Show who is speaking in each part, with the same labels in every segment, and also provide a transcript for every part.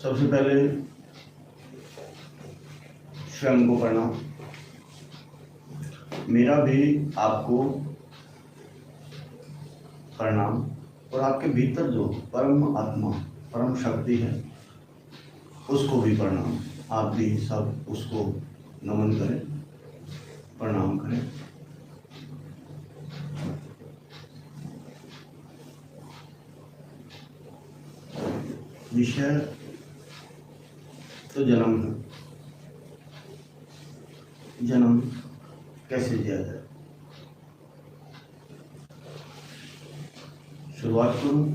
Speaker 1: सबसे पहले स्वयं को प्रणाम। मेरा भी आपको प्रणाम और आपके भीतर जो परम आत्मा परम शक्ति है उसको भी प्रणाम। आप भी सब उसको नमन करें, प्रणाम करें। विषय तो जन्म है। जन्म कैसे दिया जाए? शुरुआत करूं।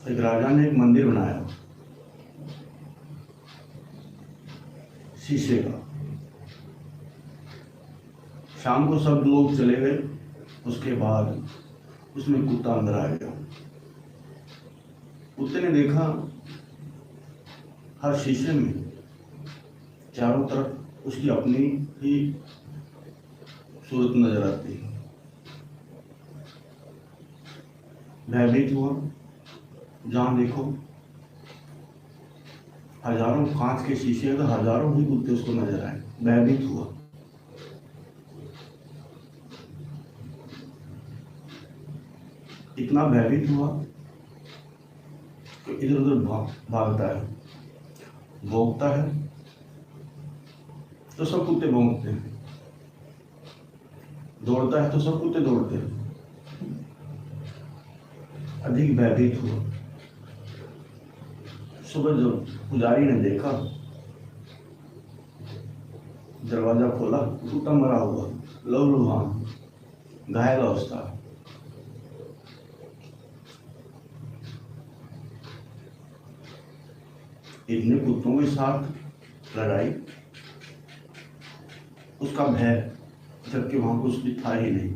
Speaker 1: एक राजा ने एक मंदिर बनाया शीशे का। शाम को सब लोग चले गए। उसके बाद उसमें कुत्ता अंदर आ गया। कुत्ते ने देखा हर शीशे में चारों तरफ उसकी अपनी ही सूरत नजर आती है। भयभीत हुआ। जहां देखो हजारों कांच के शीशे, तो हजारों ही कुत्ते उसको नजर आए। भयभीत हुआ। इतना भयभीत हुआ कि इधर उधर भागता है, भौंकता है, तो सब कुत्ते भौंकते हैं। दौड़ता है तो सब कुत्ते दौड़ते हैं। अधिक भयभीत हुआ। सुबह जब पुजारी ने देखा, दरवाजा खोला, कुत्ता मरा हुआ, लहूलुहान, घायल अवस्था। इतने कुत्तों के साथ लड़ाई, उसका भय, जबकि वहां कुछ भी था ही नहीं।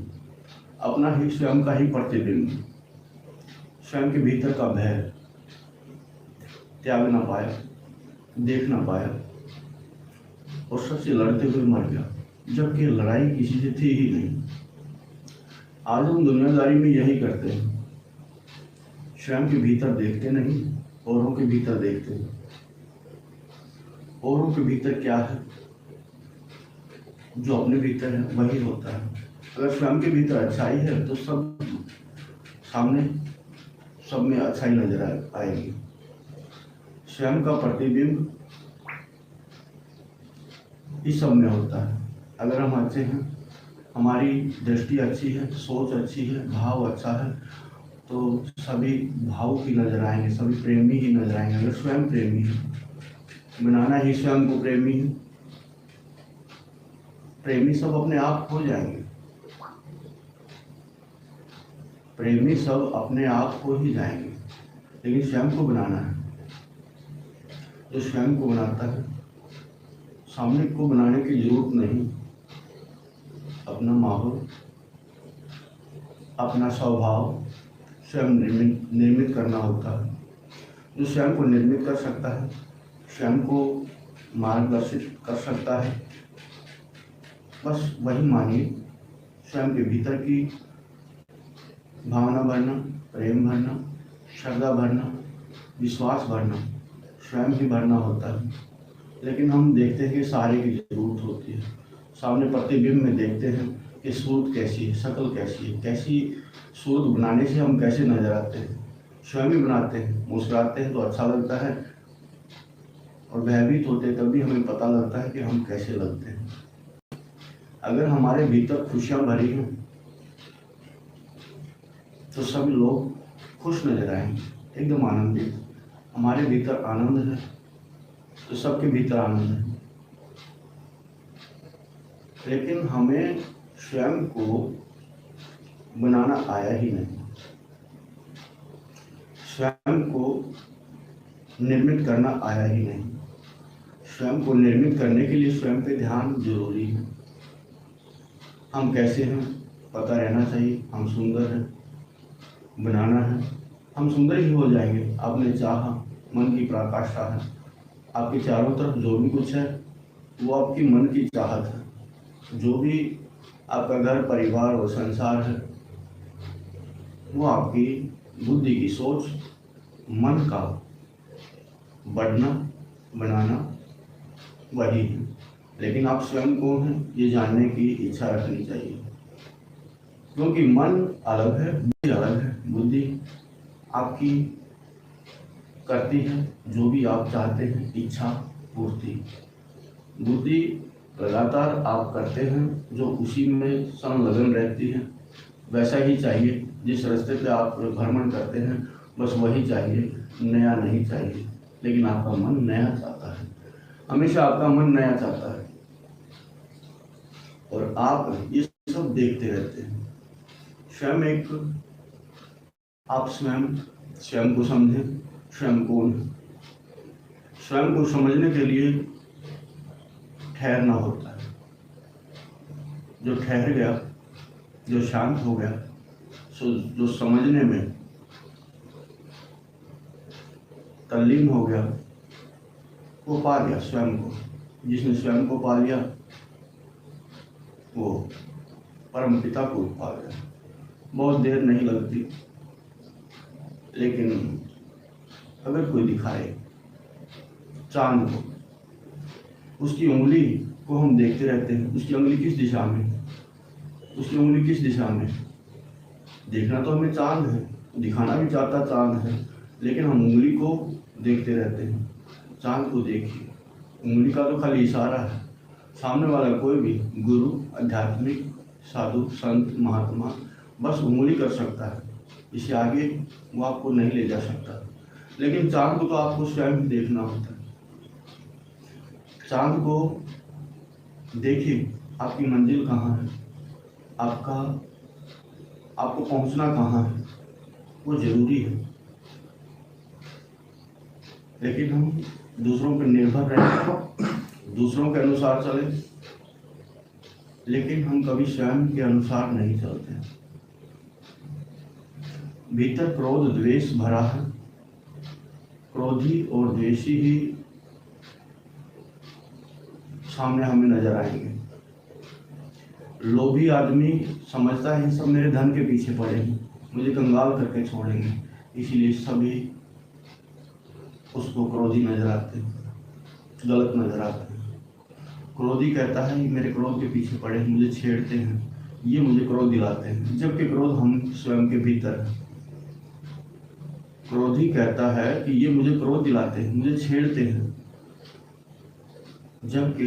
Speaker 1: अपना ही स्वयं का ही प्रतिबिंब, स्वयं के भीतर का भय त्याग ना पाया, देख ना पाया और सबसे लड़ते हुए मर गया, जबकि लड़ाई किसी से थी ही नहीं। आज हम दुनियादारी में यही करते हैं। स्वयं के भीतर देखते नहीं, औरों के भीतर देखते हैं। औरों के भीतर क्या है, जो अपने भीतर है वही होता है। अगर स्वयं के भीतर अच्छाई है तो सब सामने, सब में अच्छाई नजर आएगी। स्वयं का प्रतिबिंब इस सब में होता है। अगर हम अच्छे हैं, हमारी दृष्टि अच्छी है, सोच अच्छी है, भाव अच्छा है, तो सभी भाव की नजर आएंगे, सभी प्रेमी ही नजर आएंगे। अगर स्वयं प्रेमी है, बनाना ही स्वयं को प्रेमी है, प्रेमी सब अपने आप हो जाएंगे। प्रेमी सब अपने आप हो ही जाएंगे। लेकिन स्वयं को बनाना है। जो स्वयं को बनाता है, सामने को बनाने की जरूरत नहीं। अपना माहौल, अपना स्वभाव स्वयं निर्मित करना होता है। जो स्वयं को निर्मित कर सकता है, स्वयं को मार्गदर्शित कर सकता है, बस वही मानिए। स्वयं के भीतर की भावना भरना, प्रेम भरना, श्रद्धा भरना, विश्वास भरना, स्वयं ही भरना होता है। लेकिन हम देखते हैं कि सहारे की जरूरत होती है। सामने प्रतिबिंब में देखते हैं कि सूरत कैसी है, शक्ल कैसी है, कैसी सूरत बनाने से हम कैसे नजर आते हैं। स्वयं ही बनाते हैं, मुस्कुराते हैं तो अच्छा लगता है, और भयभीत होते तब भी हमें पता लगता है कि हम कैसे लगते हैं। अगर हमारे भीतर खुशियां भरी हैं तो सभी लोग खुश नजर आएंगे, एकदम आनंदित। हमारे भीतर आनंद है तो सबके भीतर आनंद है। लेकिन हमें स्वयं को बनाना आया ही नहीं। स्वयं को निर्मित करना आया ही नहीं। स्वयं को निर्मित करने के लिए स्वयं पे ध्यान जरूरी है। हम कैसे हैं पता रहना चाहिए। हम सुंदर हैं, बनाना है, हम सुंदर ही हो जाएंगे। आपने चाहा, मन की पराकाष्ठा है। आपके चारों तरफ जो भी कुछ है वो आपकी मन की चाहत है। जो भी आपका घर परिवार और संसार है वो आपकी बुद्धि की सोच, मन का बढ़ना बनाना वही है। लेकिन आप स्वयं कौन हैं ये जानने की इच्छा रखनी चाहिए, क्योंकि मन अलग है, बुद्धि अलग है। बुद्धि आपकी करती है जो भी आप चाहते हैं, इच्छा पूर्ति। बुद्धि लगातार आप करते हैं जो उसी में संलग्न रहती है। वैसा ही चाहिए, जिस रास्ते पे आप भ्रमण करते हैं बस वही चाहिए, नया नहीं चाहिए। लेकिन आपका मन नया चाहता है, हमेशा आपका मन नया चाहता है, और आप ये सब देखते रहते हैं। स्वयं आप स्वयं को समझें, स्वयं कौन है। स्वयं को समझने के लिए ठहरना होता है। जो ठहर गया, जो शांत हो गया, जो समझने में तल्लीन हो गया, वो पा गया स्वयं को। जिसने स्वयं को पा लिया वो परम पिता को पा गया। बहुत देर नहीं लगती, लेकिन अगर कोई दिखाए चांद को, उसकी उंगली को हम देखते रहते हैं, उसकी उंगली किस दिशा में, उसकी उंगली किस दिशा में। देखना तो हमें चांद है, दिखाना भी चाहता चांद है, लेकिन हम उंगली को देखते रहते हैं। चांद को देखिए, उंगली का तो खाली इशारा है। सामने वाला कोई भी गुरु, आध्यात्मिक साधु, संत, महात्मा बस उंगली कर सकता है, इससे आगे वो आपको नहीं ले जा सकता। लेकिन चांद को तो आपको स्वयं ही देखना होता है। चांद को देखिए, आपकी मंजिल कहाँ है, आपको पहुंचना कहाँ है, वो जरूरी है। लेकिन हम दूसरों पर निर्भर रहें, दूसरों के अनुसार चले, लेकिन हम कभी स्वयं के अनुसार नहीं चलते। भीतर क्रोध द्वेष भरा है, क्रोधी और द्वेषी ही सामने हमें नजर आएंगे। लोभी आदमी समझता है सब मेरे धन के पीछे पड़े हैं, मुझे कंगाल करके छोड़ेंगे, इसीलिए सभी उसको क्रोधी नजर आते हैं, गलत नजर आते हैं। क्रोधी कहता है मेरे क्रोध के पीछे पड़े हैं, मुझे छेड़ते हैं, ये मुझे क्रोध दिलाते हैं, जबकि क्रोध हम स्वयं के भीतर है। क्रोधी कहता है कि ये मुझे क्रोध दिलाते हैं, मुझे छेड़ते हैं, जबकि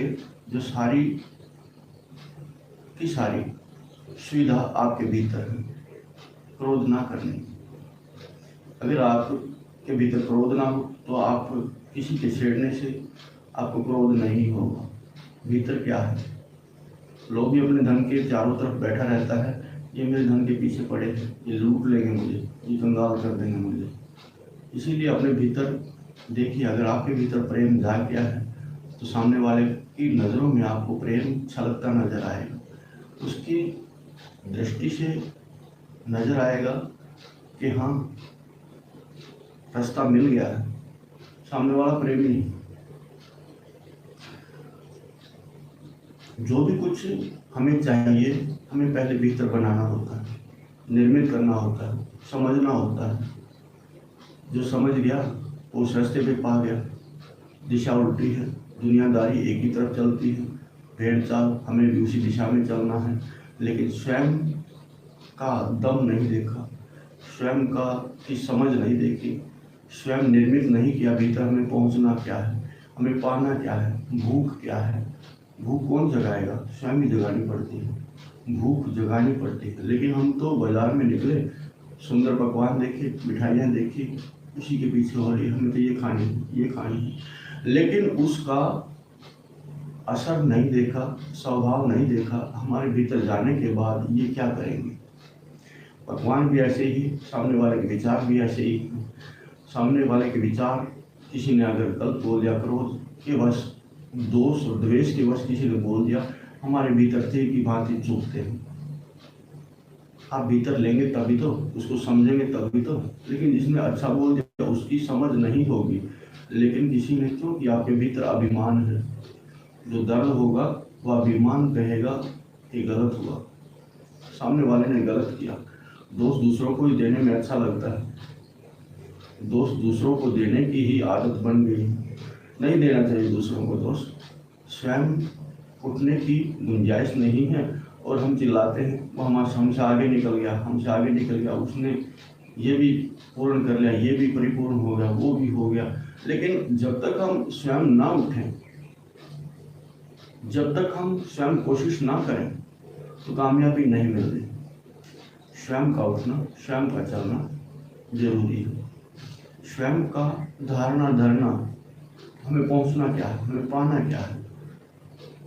Speaker 1: जो सारी की सारी सुविधा आपके भीतर है, क्रोध ना करने की। अगर आपके भीतर क्रोध ना हो तो आप किसी के छेड़ने से आपको क्रोध नहीं होगा। भीतर क्या है, लोग भी अपने धन के चारों तरफ बैठा रहता है, ये मेरे धन के पीछे पड़े हैं, ये लूट लेंगे मुझे, ये कंगाल कर देंगे मुझे। इसीलिए अपने भीतर देखिए, अगर आपके भीतर प्रेम जाग गया है तो सामने वाले की नज़रों में आपको प्रेम छलकता नजर आएगा, उसकी दृष्टि से नजर आएगा कि हाँ रास्ता मिल गया है, सामने वाला प्रेमी। जो भी कुछ हमें चाहिए, हमें पहले भीतर बनाना होता है, निर्मित करना होता है, समझना होता है। जो समझ गया वो उस रास्ते पे पा गया। दिशा उल्टी है, दुनियादारी एक ही तरफ चलती है, भेड़ चाल हमें भी उसी दिशा में चलना है, लेकिन स्वयं का दम नहीं देखा, स्वयं का की समझ नहीं देखी, स्वयं निर्मित नहीं किया भीतर हमें पहुंचना क्या है, हमें पाना क्या है, भूख क्या है। भूख कौन जगाएगा, स्वयं ही जगानी पड़ती है, भूख जगानी पड़ती है। लेकिन हम तो बाजार में निकले, सुंदर पकवान देखे, मिठाइयाँ देखी, उसी के पीछे हो रही, हमें तो ये खानी है, ये खानी है, लेकिन उसका असर नहीं देखा, स्वभाव नहीं देखा। हमारे भीतर जाने के बाद ये क्या करेंगे। पकवान भी ऐसे ही, सामने वाले के विचार भी ऐसे ही। सामने वाले के विचार, किसी ने अगर गलत बोल दिया, क्रोध के वश, दोष और द्वेष के वश किसी ने बोल दिया, हमारे भीतर थे की भांति चूकते हैं। आप भीतर लेंगे तभी तो, उसको समझेंगे तभी तो। लेकिन जिसने अच्छा बोल दिया उसकी समझ नहीं होगी, लेकिन किसी ने, क्योंकि आपके भीतर अभिमान है, जो दर्द होगा वह अभिमान कहेगा कि गलत हुआ, सामने वाले ने गलत किया। दोष दूसरों को ही देने में अच्छा लगता है, दोष दूसरों को देने की ही आदत बन गई। नहीं देना चाहिए दूसरों को दोष। स्वयं उठने की गुंजाइश नहीं है और हम चिल्लाते हैं वो हमसे आगे निकल गया, हमसे आगे निकल गया, उसने ये भी पूर्ण कर लिया, ये भी परिपूर्ण हो गया, वो भी हो गया। लेकिन जब तक हम स्वयं ना उठें, जब तक हम स्वयं कोशिश ना करें तो कामयाबी नहीं मिलती। स्वयं का उठना, स्वयं का चलना जरूरी है। स्वयं का धारणा धरना, हमें पहुंचना क्या है, हमें पाना क्या है।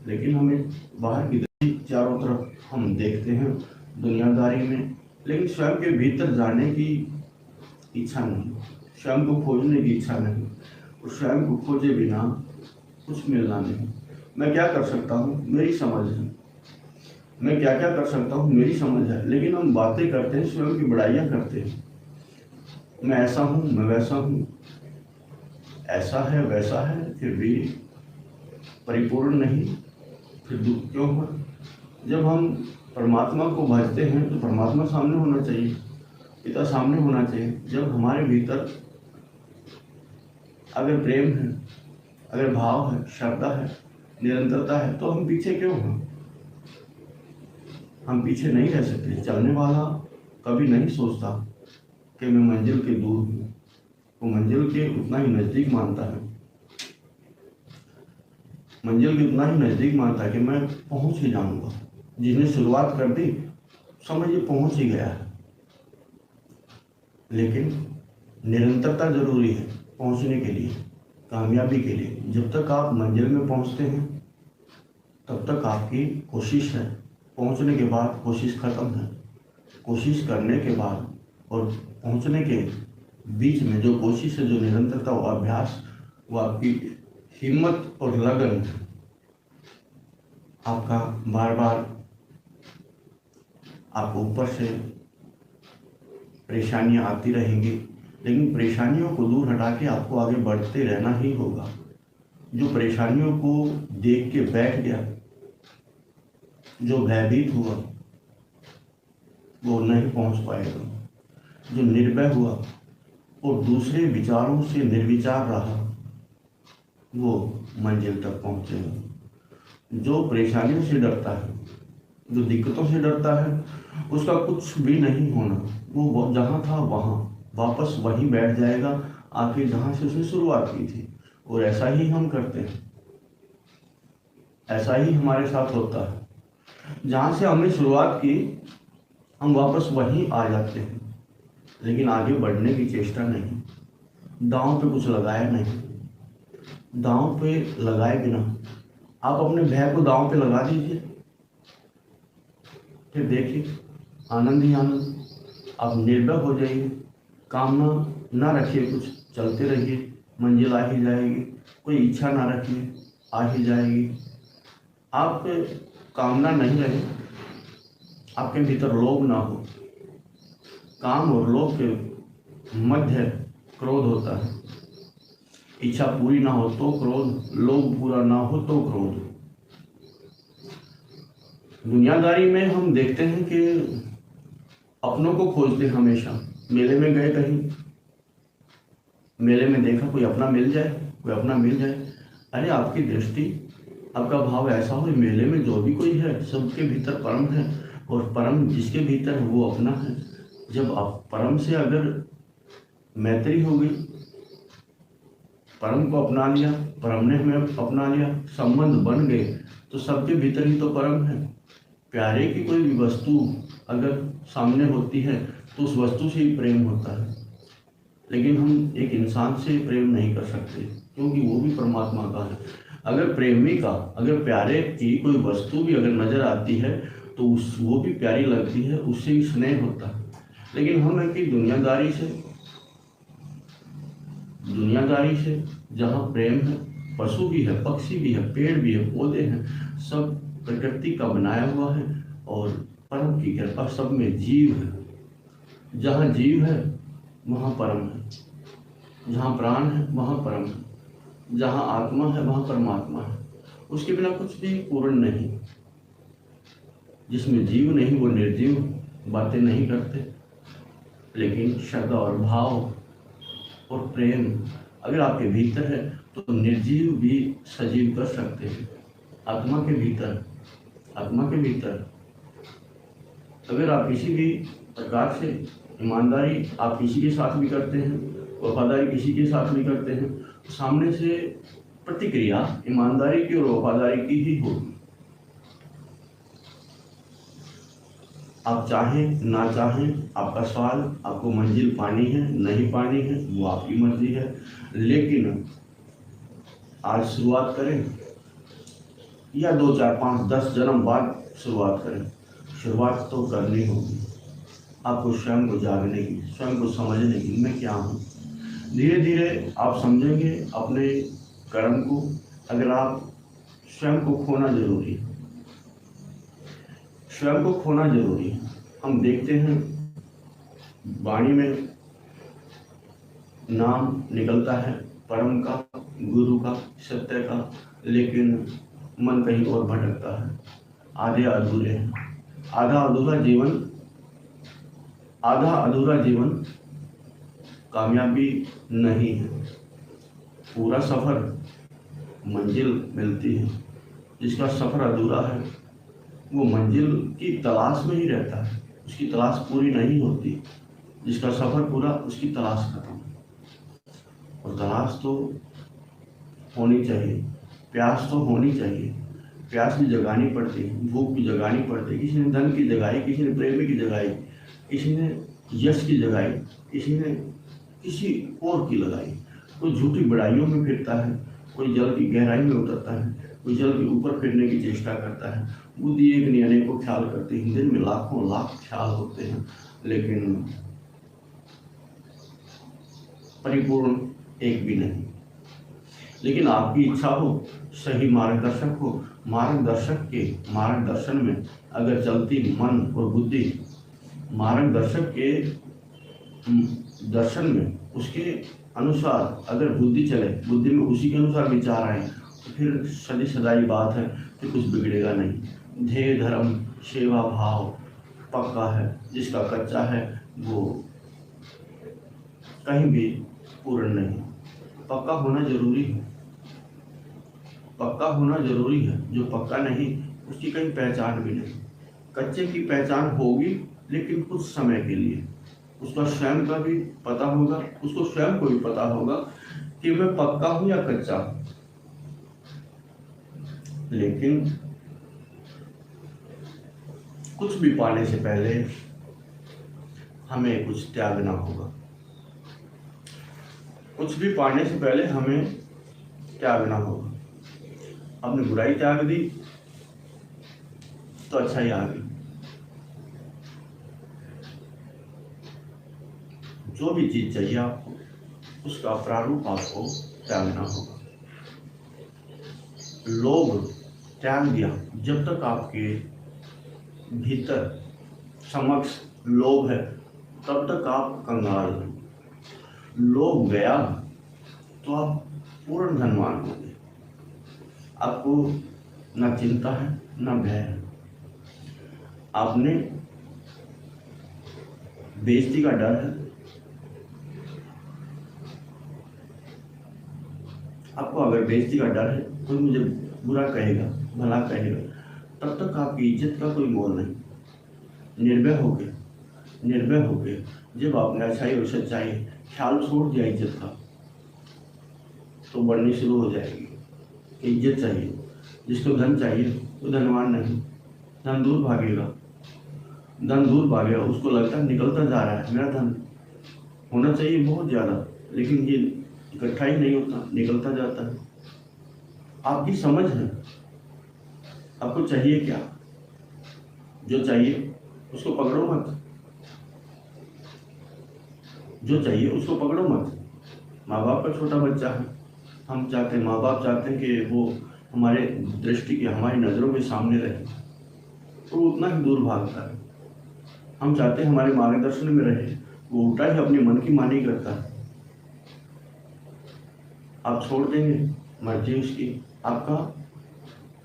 Speaker 1: लेकिन हमें बाहर की चारों तरफ हम देखते हैं दुनियादारी में, लेकिन स्वयं के भीतर जाने की इच्छा नहीं, स्वयं को खोजने की इच्छा नहीं, और स्वयं को खोजे बिना कुछ मिलना नहीं। मैं क्या कर सकता हूँ, मेरी समझ है, मैं क्या क्या कर सकता हूँ, मेरी समझ है। लेकिन हम बातें करते हैं, स्वयं की बड़ाइयाँ करते हैं, मैं ऐसा हूँ, मैं वैसा हूँ, ऐसा है वैसा है, फिर भी परिपूर्ण नहीं, फिर दुख क्यों हो। जब हम परमात्मा को भजते हैं तो परमात्मा सामने होना चाहिए, पिता सामने होना चाहिए। जब हमारे भीतर अगर प्रेम है, अगर भाव है, श्रद्धा है, निरंतरता है, तो हम पीछे क्यों हैं। हम पीछे नहीं रह सकते। चलने वाला कभी नहीं सोचता कि मैं मंजिल के दूर हूँ, वो मंजिल के उतना ही नज़दीक मानता है, मंजिल के उतना ही नज़दीक मानता है कि मैं पहुँच ही जाऊँगा। जिसने शुरुआत कर दी समझिए पहुँच ही गया है। लेकिन निरंतरता जरूरी है पहुँचने के लिए, कामयाबी के लिए। जब तक आप मंजिल में पहुँचते हैं तब तक आपकी कोशिश है, पहुँचने के बाद कोशिश खत्म है। कोशिश करने के बाद और पहुँचने के बीच में जो कोशिश है, जो निरंतरता, वो अभ्यास, वो आपकी हिम्मत और लगन, आपका बार बार आपको ऊपर से परेशानियां आती रहेंगी, लेकिन परेशानियों को दूर हटा के आपको आगे बढ़ते रहना ही होगा। जो परेशानियों को देख के बैठ गया, जो भयभीत हुआ, वो नहीं पहुंच पाएगा। जो निर्भय हुआ और दूसरे विचारों से निर्विचार रहा, वो मंजिल तक पहुंचेगा। जो परेशानियों से डरता है, जो दिक्कतों से डरता है, उसका कुछ भी नहीं होना। वो जहाँ था वहाँ वापस वहीं बैठ जाएगा, आखिर जहाँ से उसने शुरुआत की थी। और ऐसा ही हम करते हैं, ऐसा ही हमारे साथ होता है। जहाँ से हमने शुरुआत की हम वापस वहीं आ जाते हैं, लेकिन आगे बढ़ने की चेष्टा नहीं, दांव पे कुछ लगाया नहीं। दांव पे लगाए बिना आप अपने भय को दांव पे लगा दीजिए, फिर देखिए आनंद ही आनंद। आप निर्भय हो जाइए, कामना ना रखिए, कुछ चलते रहिए, मंजिल आ ही जाएगी। कोई इच्छा ना रखिए, आ ही जाएगी। आप कामना नहीं रहे, आपके भीतर लोभ ना हो। काम और लोभ के मध्य क्रोध होता है। इच्छा पूरी ना हो तो क्रोध, लोभ पूरा ना हो तो क्रोध। दुनियादारी में हम देखते हैं कि अपनों को खोजते हैं हमेशा। मेले में गए, कहीं मेले में देखा कोई अपना मिल जाए, कोई अपना मिल जाए। अरे आपकी दृष्टि, आपका भाव ऐसा हो, मेले में जो भी कोई है सबके भीतर परम है, और परम जिसके भीतर है वो अपना है। जब आप परम से अगर मैत्री हो गई, परम को अपना लिया, परम ने हमें अपना लिया, संबंध बन गए, तो सबके भीतर ही तो परम है। प्यारे की कोई भी वस्तु अगर सामने होती है तो उस वस्तु से ही प्रेम होता है। लेकिन हम एक इंसान से प्रेम नहीं कर सकते, क्योंकि वो भी परमात्मा का है। अगर प्रेमी का, अगर प्यारे की कोई वस्तु भी अगर नजर आती है तो वो भी प्यारी लगती है, उससे भी स्नेह होता है। लेकिन हम है कि दुनियादारी से जहाँ प्रेम है, पशु भी है, पक्षी भी है, पेड़ भी है, पौधे हैं, सब प्रकृति का बनाया हुआ है, और परम की कृपा सब में जीव है। जहाँ जीव है वहाँ परम है, जहाँ प्राण है वहाँ परम है, जहाँ आत्मा है वहाँ परमात्मा है। उसके बिना कुछ भी पूर्ण नहीं। जिसमें जीव नहीं वो निर्जीव बातें नहीं करते, लेकिन श्रद्धा और भाव और प्रेम अगर आपके भीतर है तो निर्जीव भी सजीव कर सकते हैं। आत्मा के भीतर अगर आप किसी भी प्रकार से ईमानदारी आप किसी के साथ भी करते हैं, वफादारी किसी के साथ भी करते हैं, तो सामने से प्रतिक्रिया ईमानदारी की और वफादारी की ही होगी। आप चाहें ना चाहें, आपका सवाल, आपको मंजिल पानी है नहीं पानी है वो आपकी मर्जी है, लेकिन आज शुरुआत करें या 2 4 5 10 जन्म बाद शुरुआत करें, शुरुआत तो करनी होगी। आपको स्वयं को जागने की, स्वयं को समझने की, मैं क्या हूँ। धीरे धीरे आप समझेंगे अपने कर्म को। अगर आप स्वयं को खोना जरूरी है, स्वयं को खोना जरूरी है। हम देखते हैं वाणी में नाम निकलता है परम का, गुरु का, सत्य का, लेकिन मन कहीं और भटकता है। आधे अधूरे हैं। आधा अधूरा जीवन कामयाबी नहीं है। पूरा सफर मंजिल मिलती है। जिसका सफर अधूरा है वो मंजिल की तलाश में ही रहता है, उसकी तलाश पूरी नहीं होती। जिसका सफर पूरा, उसकी तलाश खत्म। और तलाश तो होनी चाहिए, प्यास तो होनी चाहिए। प्यास भी जगानी पड़ती है, भूख भी जगानी पड़ती है। किसी ने धन की जगाई, किसी ने प्रेम की जगाई, किसी ने यश की जगाई, किसी ने किसी और की लगाई। कोई झूठी बड़ाइयों में फिरता है, कोई जल की गहराई में उतरता है, कोई जल के ऊपर फिरने की चेष्टा करता है। बुद्धि एक नहीं अनेकों ख्याल करती है। दिन में लाखों लाख ख्याल होते हैं, लेकिन परिपूर्ण एक भी नहीं। लेकिन आपकी इच्छा हो, सही मार्गदर्शक हो, मार्गदर्शन में अगर चलती मन और बुद्धि, मार्गदर्शक के दर्शन में उसके अनुसार अगर बुद्धि चले, बुद्धि में उसी के अनुसार विचार आए, तो फिर सदी सदाई बात है, फिर कुछ बिगड़ेगा नहीं। ध्येय धर्म सेवा भाव पक्का है। जिसका कच्चा है वो कहीं भी पूर्ण नहीं। पक्का होना जरूरी है, पक्का होना जरूरी है। जो पक्का नहीं उसकी कहीं पहचान भी नहीं। कच्चे की पहचान होगी लेकिन कुछ समय के लिए। उसका स्वयं का भी पता होगा, उसको स्वयं को भी पता होगा कि मैं पक्का हूं या कच्चा हूं। लेकिन कुछ भी पाने से पहले हमें कुछ त्यागना होगा। कुछ भी पाने से पहले हमें त्यागना होगा। आपने बुराई त्याग दी तो अच्छाई आ गई। जो भी चीज चाहिए आपको, उसका प्रारूप आपको त्यागना होगा। लोभ त्याग दिया, जब तक आपके भीतर समक्ष लोभ है तब तक आप कंगाल हैं। लोभ गया तो आप पूर्ण धनवान होंगे। आपको न चिंता है न भय है। आपने बेइज्जती का डर है, आपको अगर बेइज्जती का डर है, कोई मुझे बुरा कहेगा, भला कहेगा, तब तक आपकी इज्जत का कोई मोल नहीं। निर्भय होके जब आपने अच्छाई और सच्चाई ख्याल छोड़ दिया इज्जत का, तो बढ़नी शुरू हो जाएगी। इज्जत चाहिए, जिसको धन चाहिए वो धनवान नहीं, धन दूर भागेगा। उसको लगता है निकलता जा रहा है, मेरा धन होना चाहिए बहुत ज़्यादा, लेकिन ये इकट्ठा ही नहीं होता, निकलता जाता है। आपकी समझ है आपको चाहिए क्या। जो चाहिए उसको पकड़ो मत, जो चाहिए उसको पकड़ो मत। माँ बाप का छोटा बच्चा है, माँ बाप चाहते हैं कि वो हमारे दृष्टि के, हमारी नज़रों के सामने रहे, तो वो उतना ही दूर भागता है। हम चाहते हैं हमारे मार्गदर्शन में रहे, वो उल्टा ही अपने मन की मानी करता है। आप छोड़ देंगे, मर्जी उसकी। आपका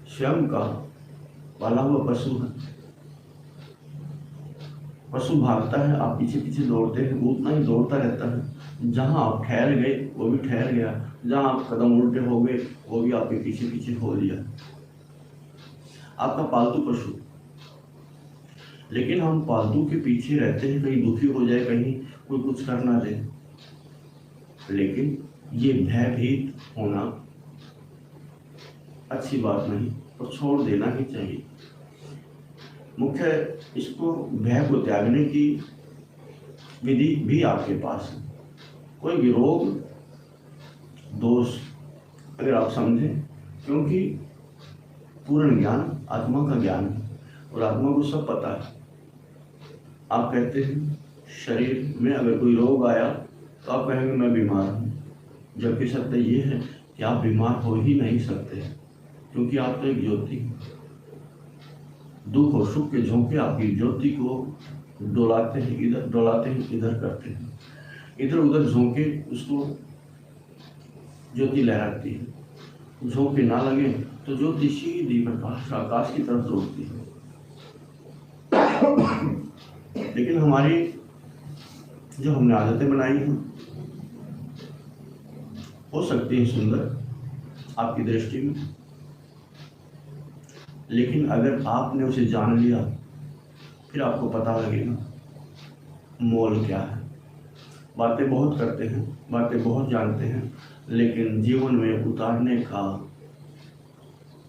Speaker 1: स्वयं का पाला हुआ पशु है, पशु भागता है, आप पीछे पीछे दौड़ते हैं, वो उतना ही दौड़ता रहता है। जहाँ आप ठहर गए वो भी ठहर गया, जहाँ आप कदम उल्टे हो गए वो भी आपके पीछे पीछे हो लिया, आपका पालतू पशु। लेकिन हम पालतू के पीछे रहते हैं, कहीं दुखी हो जाए, कहीं कोई कुछ कर ना दे। लेकिन ये भयभीत होना अच्छी बात नहीं और छोड़ देना ही चाहिए। मुख्य इसको भय को त्यागने की विधि भी आपके पास है। कोई भी रोग दोष अगर आप समझें, क्योंकि पूर्ण ज्ञान आत्मा का ज्ञान है और आत्मा को सब पता है। आप कहते हैं शरीर में अगर कोई रोग आया तो आप कहेंगे मैं बीमार हूँ, जबकि सत्य ये है कि आप बीमार हो ही नहीं सकते, क्योंकि आप तो एक ज्योति हैं। दुख और सुख के झोंके आपकी ज्योति को डोलाते हैं, इधर डोलाते हैं, इधर करते हैं, इधर उधर झोंके उसको ज्योति लहराती है। झोंके ना लगे तो ज्योति सीधी प्रकाश आकाश की तरफ दौड़ती है। लेकिन हमारी जो हमने आदतें बनाई हैं हो सकती है सुंदर आपकी दृष्टि में, लेकिन अगर आपने उसे जान लिया फिर आपको पता लगेगा मोल क्या है। बातें बहुत करते हैं, बातें बहुत जानते हैं, लेकिन जीवन में उतारने का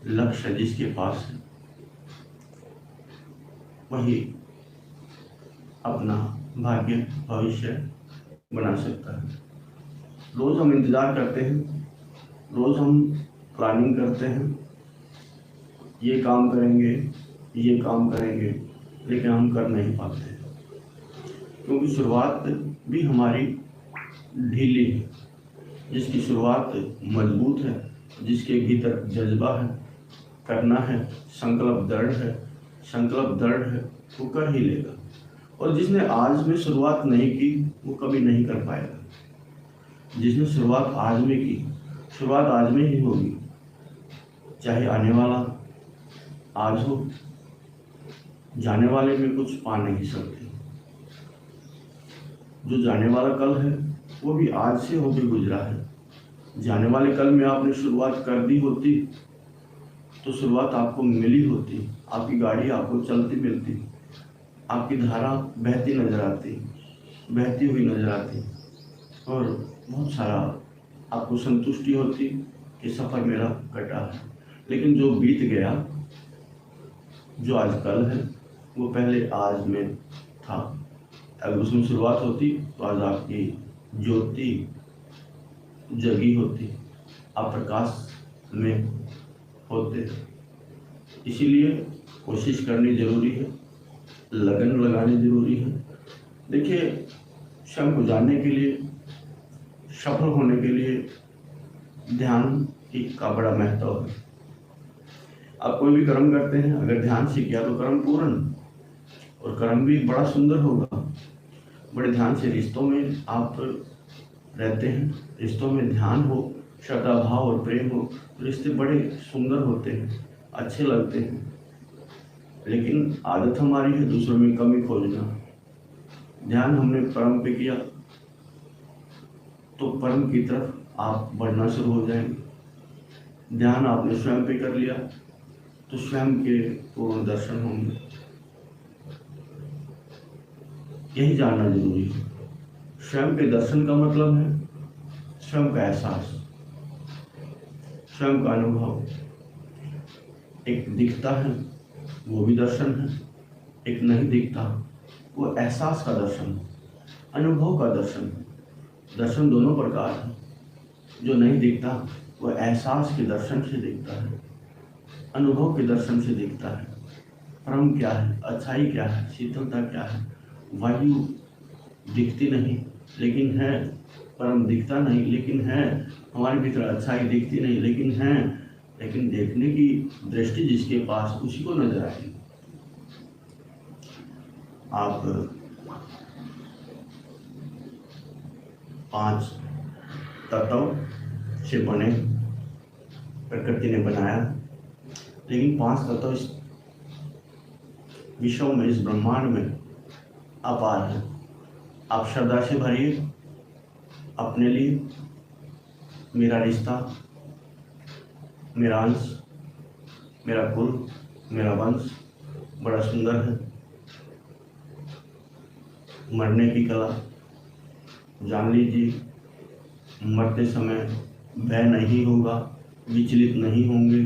Speaker 1: लक्ष्य जिसके पास है वही अपना भाग्य भविष्य बना सकता है। रोज हम इंतजार करते हैं, रोज हम प्लानिंग करते हैं, ये काम करेंगे, ये काम करेंगे, लेकिन हम कर नहीं पाते, क्योंकि शुरुआत भी हमारी ढीली है। जिसकी शुरुआत मजबूत है, जिसके भीतर जज्बा है, करना है, संकल्प दृढ़ है, वो कर ही लेगा। और जिसने आज में शुरुआत नहीं की वो कभी नहीं कर पाएगा। जिसने शुरुआत आज में की, शुरुआत आज में ही होगी, चाहे आने वाला आज हो, जाने वाले में कुछ पा नहीं सकते। जो जाने वाला कल है वो भी आज से होकर गुजरा है। जाने वाले कल में आपने शुरुआत कर दी होती तो शुरुआत आपको मिली होती, आपकी गाड़ी आपको चलती मिलती, आपकी धारा बहती नजर आती, बहती हुई नजर आती, और बहुत सारा आपको संतुष्टि होती कि सफ़र मेरा कटा है। लेकिन जो बीत गया, जो आज कल है, वो पहले आज में था। अगर उसमें शुरुआत होती तो आज आपकी ज्योति जगी होती, आप प्रकाश में होते। इसीलिए कोशिश करनी जरूरी है, लगन लगानी जरूरी है। देखिए, स्वयं को जानने के लिए, सफल होने के लिए ध्यान का बड़ा महत्व है। आप कोई भी कर्म करते हैं, अगर ध्यान से किया तो कर्म पूर्ण, और कर्म भी बड़ा सुंदर होगा। बड़े ध्यान से रिश्तों में आप रहते हैं, रिश्तों में ध्यान हो, श्रद्धा भाव और प्रेम हो, रिश्ते बड़े सुंदर होते हैं, अच्छे लगते हैं। लेकिन आदत हमारी है दूसरों में कमी खोजना। ध्यान हमने परम पे किया तो परम की तरफ आप बढ़ना शुरू हो जाएंगे। ध्यान आपने स्वयं पे कर लिया तो स्वयं के पूर्ण दर्शन होंगे। यही जानना जरूरी है। स्वयं के दर्शन का मतलब है स्वयं का एहसास, स्वयं का अनुभव। एक दिखता है वो भी दर्शन है, एक नहीं दिखता वो एहसास का दर्शन है, अनुभव का दर्शन है। दर्शन दोनों प्रकार है। जो नहीं दिखता वो एहसास के दर्शन से दिखता है, अनुभव के दर्शन से दिखता है। परम क्या है, अच्छाई क्या है, शीतलता क्या है। वायु दिखती नहीं लेकिन है, परम दिखता नहीं लेकिन है। हमारे भीतर अच्छाई दिखती नहीं लेकिन है, लेकिन देखने की दृष्टि जिसके पास उसी को नजर आएगी। आप 5 तत्व से बने प्रकृति ने बनाया, लेकिन 5 तत्व इस विश्व में, इस ब्रह्मांड में अपार है। आप श्रद्धा से भरिए अपने लिए। मेरा रिश्ता, मेरा अंश, मेरा कुल, मेरा वंश बड़ा सुंदर है। मरने की कला जान लीजिए। मरते समय भय नहीं होगा, विचलित नहीं होंगे।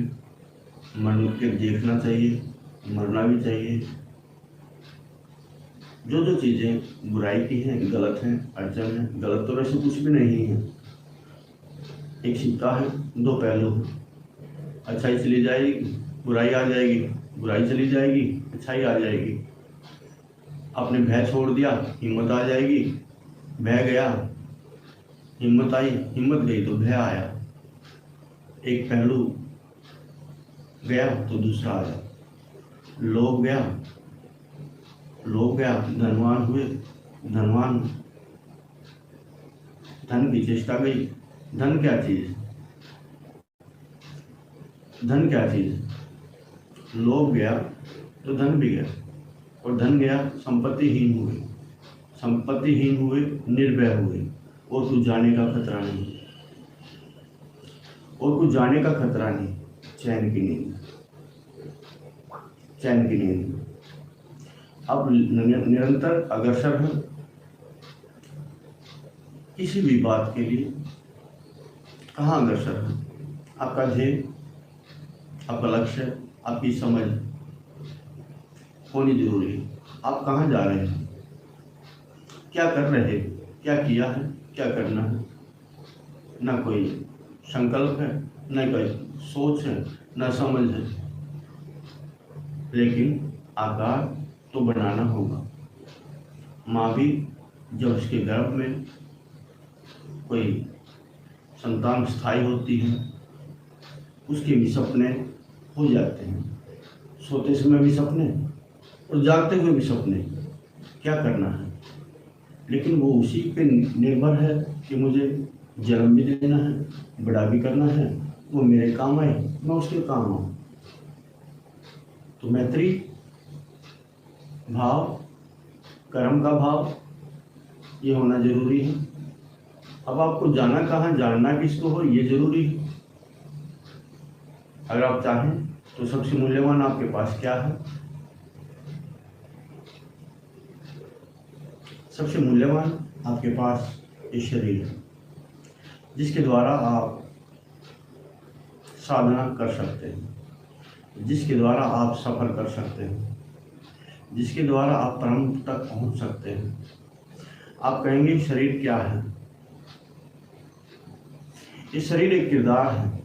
Speaker 1: मर के देखना चाहिए, मरना भी चाहिए। जो जो चीज़ें बुराई की हैं, गलत हैं, अड़चन है, गलत तो वैसे कुछ भी नहीं है। एक सिक्का है, दो पहलू है। अच्छाई चली जाएगी, बुराई आ जाएगी, बुराई चली जाएगी, अच्छाई आ जाएगी। आपने भय छोड़ दिया, हिम्मत आ जाएगी। भय गया, हिम्मत आई, हिम्मत गई तो भय आया। एक पहलू गया तो दूसरा आया। लोभ गया, लोभ गया, धनवान हुए, धनवान, धन की चेष्टा गई। धन क्या चीज? धन क्या चीज? लोभ गया तो धन भी गया, और धन गया संपत्तिहीन हुए। संपत्तिहीन हुए, निर्भय हुए, और कुछ जाने का खतरा नहीं, और कुछ जाने का खतरा नहीं। चैन की नींद, चैन की नींद। अब निरंतर अग्रसर है किसी भी बात के लिए। कहाँ अग्रसर है? आपका ध्येय, आपका लक्ष्य, आपकी समझ होनी जरूरी है। आप कहाँ जा रहे हैं, क्या कर रहे हैं, क्या किया है, क्या करना है। ना कोई संकल्प है, न कोई सोच है, न समझ है, लेकिन आकार तो बनाना होगा। माँ भी जब उसके गर्भ में कोई संतान स्थायी होती है, उसके भी सपने हो जाते हैं। सोते समय भी सपने और जागते हुए भी सपने। क्या करना है, लेकिन वो उसी पे निर्भर है कि मुझे जन्म भी देना है, बड़ा भी करना है, वो मेरे काम आए, मैं उसके काम आऊँ। तो मैत्री भाव, कर्म का भाव, ये होना जरूरी है। अब आपको जाना कहाँ, जानना किसको हो, ये जरूरी है। अगर आप चाहें तो सबसे मूल्यवान आपके पास क्या है? सबसे मूल्यवान आपके पास ये शरीर है, जिसके द्वारा आप साधना कर सकते हैं, जिसके द्वारा आप सफर कर सकते हैं, जिसके द्वारा आप परम तक पहुंच सकते हैं। आप कहेंगे शरीर क्या है? ये शरीर एक किरदार है।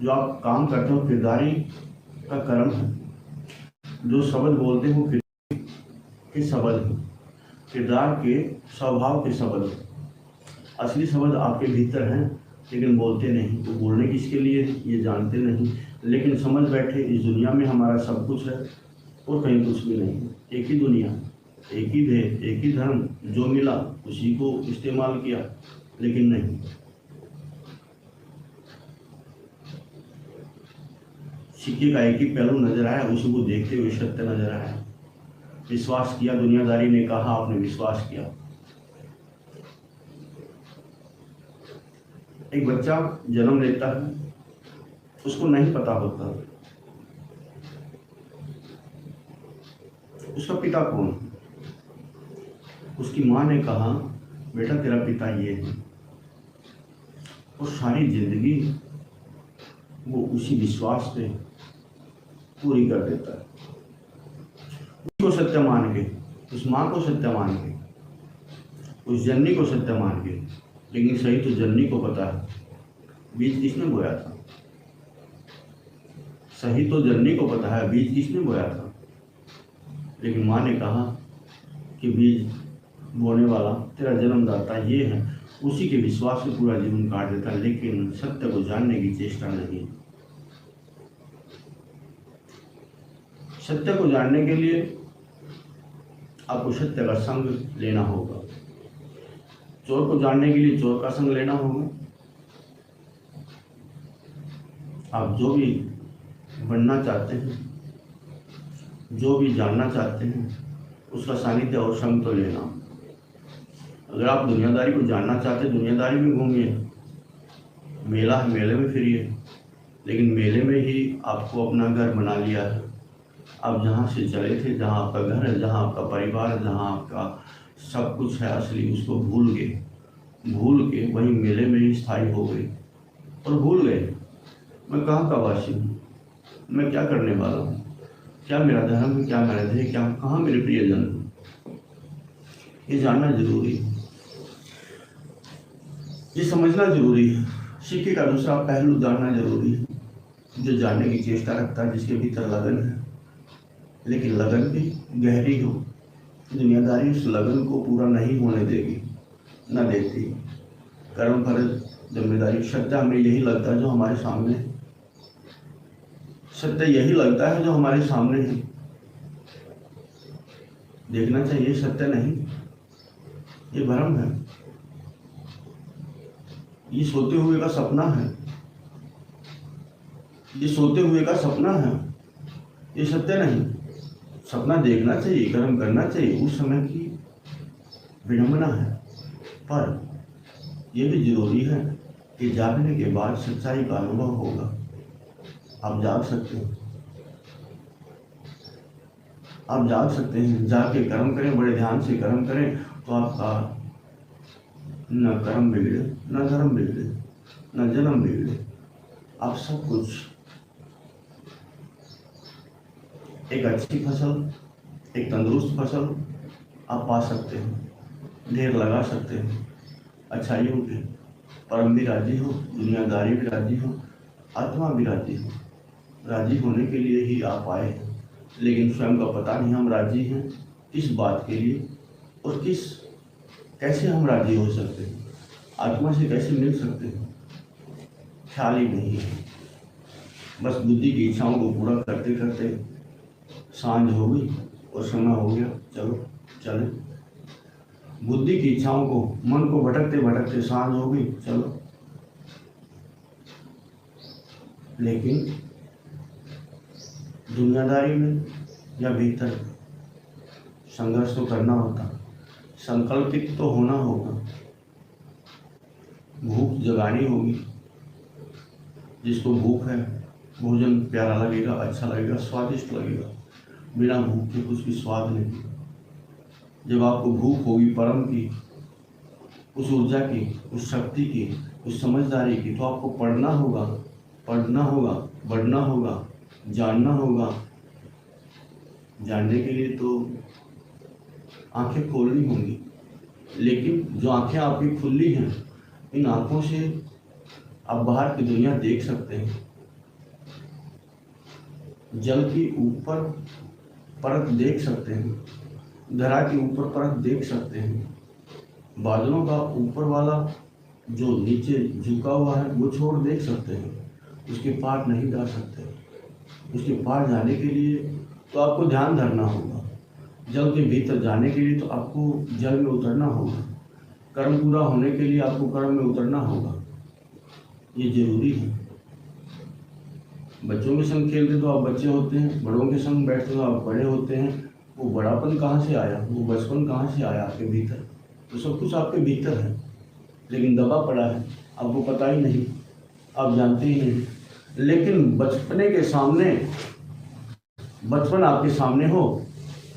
Speaker 1: जो आप काम करते हो किरदारी का कर्म है। जो शब्द बोलते हो के शब्द है, किरदार के स्वभाव के शब्द। असली शब्द आपके भीतर हैं, लेकिन बोलते नहीं। तो बोलने किसके लिए ये जानते नहीं, लेकिन समझ बैठे इस दुनिया में हमारा सब कुछ है और कहीं कुछ भी नहीं। एक ही दुनिया, एक ही भेद, एक ही धर्म, जो मिला उसी को इस्तेमाल किया, लेकिन नहीं। सिक्के का एक ही पहलू नजर आया, उसी को देखते हुए सत्य नजर आया। विश्वास किया, दुनियादारी ने कहा, आपने विश्वास किया। एक बच्चा जन्म लेता है, उसको नहीं पता होता उसका पिता कौन है। उसकी माँ ने कहा, बेटा तेरा पिता ये है, और सारी जिंदगी वो उसी विश्वास पे पूरी कर देता है। उसको सत्य मान के, उस माँ को सत्य मान के, उस जननी को सत्य मान के। लेकिन सही तो जननी को पता है बीज किसने बोया था। सही तो जननी को पता है बीज किसने बोया था। लेकिन माँ ने कहा कि बीज बोने वाला तेरा जन्मदाता ये है। उसी के विश्वास से पूरा जीवन काट देता है, लेकिन सत्य को जानने की चेष्टा नहीं। सत्य को जानने के लिए आपको सत्य का संग लेना होगा। चोर को जानने के लिए चोर का संग लेना होगा। आप जो भी बनना चाहते हैं, जो भी जानना चाहते हैं, उसका सानिध्य और संग तो लेना। अगर आप दुनियादारी को जानना चाहते दुनियादारी में घूमिए, मेला है मेले में फिरिए, लेकिन मेले में ही आपको अपना घर बना लिया है। आप जहाँ से चले थे, जहाँ आपका घर है, जहाँ आपका परिवार है, जहाँ आपका सब कुछ है असली, उसको भूल के वही मेले में ही स्थायी हो गए और भूल गए मैं कहाँ का वासी हूँ, मैं क्या करने वाला हूँ, क्या मेरा धर्म है, क्या मेरा ध्येय, क्या कहाँ मेरे प्रियजन हैं। ये जानना जरूरी है, ये समझना जरूरी है। सिक्के का दूसरा पहलू जानना जरूरी है। जो जानने की चेष्टा रखता है, जिसके भीतर लगन है, लेकिन लगन भी गहरी हो, दुनियादारी उस लगन को पूरा नहीं होने देगी, न देती। कर्म फर्ज जिम्मेदारी सत्य हमें यही लगता है जो हमारे सामने है, सत्य यही लगता है जो हमारे सामने है। देखना चाहिए सत्य नहीं, ये भ्रम है, ये सोते हुए का सपना है, ये सोते हुए का सपना है, ये सत्य नहीं। सपना देखना चाहिए, कर्म करना चाहिए, उस समय की विडंबना है, पर यह भी जरूरी है कि जागने के बाद सच्चाई का अनुभव होगा। आप जाग सकते हैं, आप जाग सकते हैं, जाग के कर्म करें, बड़े ध्यान से कर्म करें तो आपका न कर्म बिगड़े, न धर्म बिगड़े, न जन्म बिगड़े, आप सब कुछ एक अच्छी फसल, एक तंदुरुस्त फसल आप पा सकते हैं, ढेर लगा सकते हैं, अच्छाइयों के। परम भी राजी हो, दुनियादारी भी राजी हो, आत्मा भी राजी हो। राजी होने के लिए ही आप आए हैं, लेकिन स्वयं का पता नहीं हम राजी हैं किस बात के लिए और कैसे हम राजी हो सकते हैं, आत्मा से कैसे मिल सकते हैं, ख्याल ही नहीं है। बस बुद्धि की इच्छाओं को पूरा करते करते सांझ हो गई और समय हो गया, चलो चले। बुद्धि की इच्छाओं को, मन को भटकते भटकते सांझ हो गई, चलो। लेकिन दुनियादारी में या भीतर संघर्ष तो करना होता, संकल्पित तो होना होगा, भूख जगानी होगी। जिसको भूख है, भोजन प्यारा लगेगा, अच्छा लगेगा, स्वादिष्ट लगेगा, बिना भूख के कुछ भी स्वाद नहीं। जब आपको भूख होगी परम की, उस ऊर्जा की, उस शक्ति की, उस समझदारी की, तो आपको पढ़ना होगा, बढ़ना होगा, जानना होगा। जानने के लिए तो आंखें खोलनी होंगी, लेकिन जो आंखें आपकी खुली हैं, इन आंखों से आप बाहर की दुनिया देख सकते हैं। जल की ऊपर परत देख सकते हैं, धरा की ऊपर परत देख सकते हैं, बादलों का ऊपर वाला जो नीचे झुका हुआ है वो छोड़ देख सकते हैं, उसके पार नहीं जा सकते। उसके पार जाने के लिए तो आपको ध्यान धरना होगा, जल के भीतर जाने के लिए तो आपको जल में उतरना होगा, कर्म पूरा होने के लिए आपको कर्म में उतरना होगा, ये जरूरी है। बच्चों के संग खेलते तो आप बच्चे होते हैं, बड़ों के संग बैठते तो आप बड़े होते हैं। वो बड़ापन कहाँ से आया, वो बचपन कहाँ से आया आपके भीतर, तो सब कुछ आपके भीतर है, लेकिन दबा पड़ा है, आपको पता ही नहीं, आप जानते ही नहीं। लेकिन बचपने के सामने, बचपन आपके सामने हो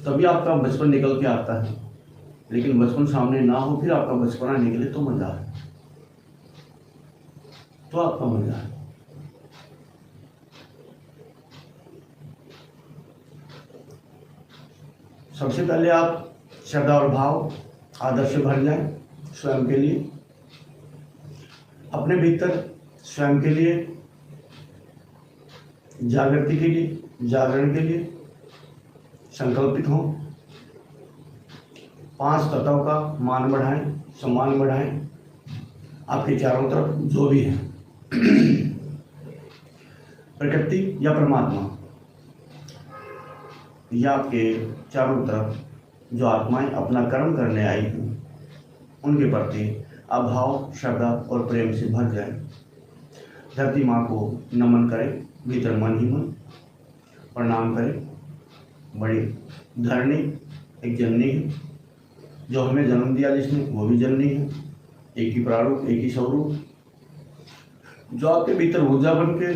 Speaker 1: तभी आपका बचपन निकल के आता है, लेकिन बचपन सामने ना हो फिर आपका बचपना निकले तो मजा है, तो आपका मजा है। सबसे पहले आप श्रद्धा और भाव, आदर से भर जाएं स्वयं के लिए, अपने भीतर स्वयं के लिए, जागृति के लिए, जागरण के लिए संकल्पित हों। 5 तत्वों का मान बढ़ाएं, सम्मान बढ़ाएं। आपके चारों तरफ जो भी है, प्रकृति या परमात्मा, या आपके चारों तरफ जो आत्माएं अपना कर्म करने आई हैं, उनके प्रति अभाव, श्रद्धा और प्रेम से भर जाए। धरती माँ को नमन करें, भीतर मन ही मन प्रणाम करें। बड़ी धरणी एक जननी है, जो हमें जन्म दिया जिसने वो भी जननी है। एक ही प्रारूप, एक ही स्वरूप, जो आपके भीतर ऊर्जा बन के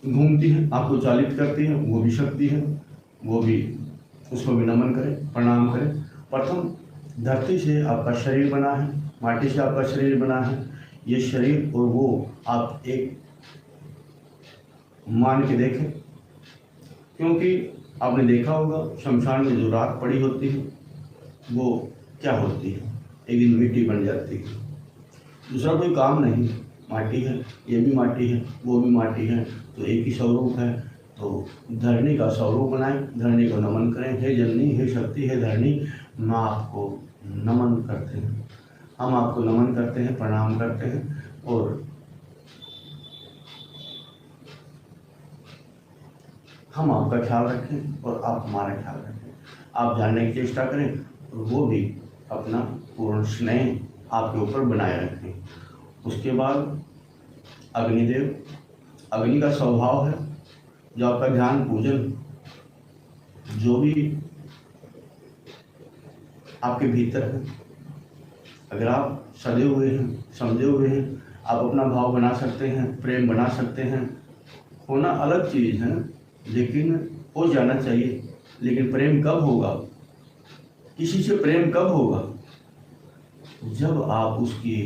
Speaker 1: घूमती है, आपको चालित करती है, वो भी शक्ति है, वो भी, उसको भी नमन करें, प्रणाम करें। प्रथम धरती से आपका शरीर बना है, माटी से आपका शरीर बना है। ये शरीर और वो आप एक मान के देखें, क्योंकि आपने देखा होगा शमशान में जो राख पड़ी होती है वो क्या होती है, एक दिन मिट्टी बन जाती है। दूसरा कोई काम नहीं, माटी है, ये भी माटी है, वो भी माटी है, तो एक ही स्वरूप है। तो धरणी का स्वरूप बनाएं, धरणी को नमन करें। हे जननी, हे शक्ति, हे धरणी, मैं आपको नमन करते हैं, हम आपको नमन करते हैं, प्रणाम करते हैं। और हम आपका ख्याल रखें और आप हमारा ख्याल रखें। आप जानने की चेष्टा करें और वो भी अपना पूर्ण स्नेह आपके ऊपर बनाए रखें। उसके बाद अग्निदेव, अग्नि का स्वभाव है जो आपका ध्यान पूजन, जो भी आपके भीतर है, अगर आप सजे हुए हैं, समझे हुए हैं, आप अपना भाव बना सकते हैं, प्रेम बना सकते हैं। होना अलग चीज़ है, लेकिन हो जाना चाहिए। लेकिन प्रेम कब होगा, किसी से प्रेम कब होगा, जब आप उसकी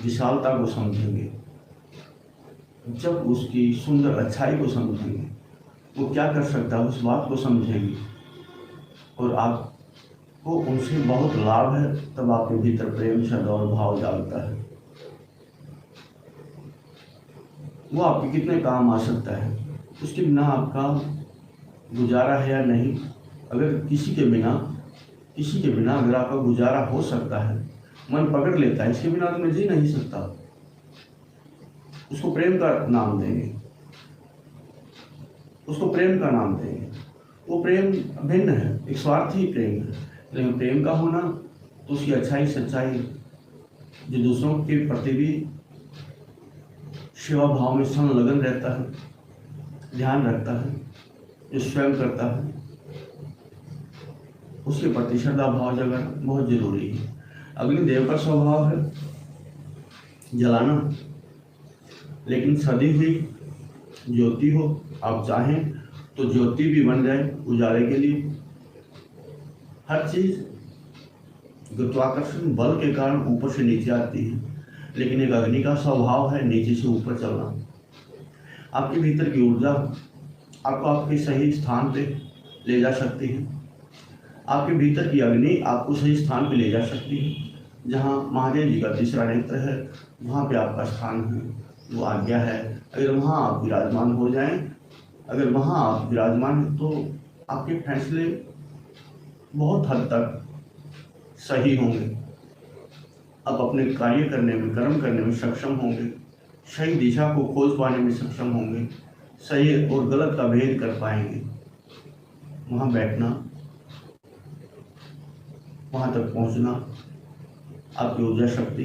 Speaker 1: विशालता को समझेंगे, जब उसकी सुंदर अच्छाई को समझेंगे, वो क्या कर सकता है उस बात को समझेंगे, और आपको उनसे बहुत लाभ है, तब आपके भीतर प्रेम श्रद्धा और भाव जागता है। वो आपके कितने काम आ सकता है, उसके बिना आपका गुजारा है या नहीं। अगर किसी के बिना अगर आपका गुजारा हो सकता है, मन पकड़ लेता है, इसके बिना तो मैं जी नहीं सकता, उसको प्रेम का नाम देंगे, उसको प्रेम का नाम देंगे। वो प्रेम भिन्न है, एक स्वार्थी प्रेम है, लेकिन प्रेम का होना तो उसकी अच्छाई सच्चाई, जो दूसरों के प्रति भी सेवा भाव में संलग्न रहता है, ध्यान रखता है, जो स्वयं करता है, उसके प्रति श्रद्धा भाव जगाना बहुत जरूरी है। अग्निदेव का स्वभाव है जलाना, लेकिन सदी हुई ज्योति हो, आप चाहें तो ज्योति भी बन जाए उजाले के लिए। हर चीज गुरुत्वाकर्षण बल के कारण ऊपर से नीचे आती है, लेकिन एक अग्नि का स्वभाव है नीचे से ऊपर चलना। आपके भीतर की ऊर्जा आपको आपके सही स्थान पे ले जा सकती है। आपके भीतर की अग्नि आपको सही स्थान पे ले जा सकती है। जहाँ महादेव जी का तीसरा नेत्र है, वहाँ पे आपका स्थान है, वो आज्ञा है। अगर वहाँ आप विराजमान हो जाएं, अगर वहाँ आप विराजमान हैं, तो आपके फैसले बहुत हद तक सही होंगे। आप अपने कार्य करने में, कर्म करने में सक्षम होंगे, सही दिशा को खोज पाने में सक्षम होंगे, सही और गलत का भेद कर पाएंगे। वहाँ बैठना, वहाँ तक पहुँचना आपकी ऊर्जा शक्ति।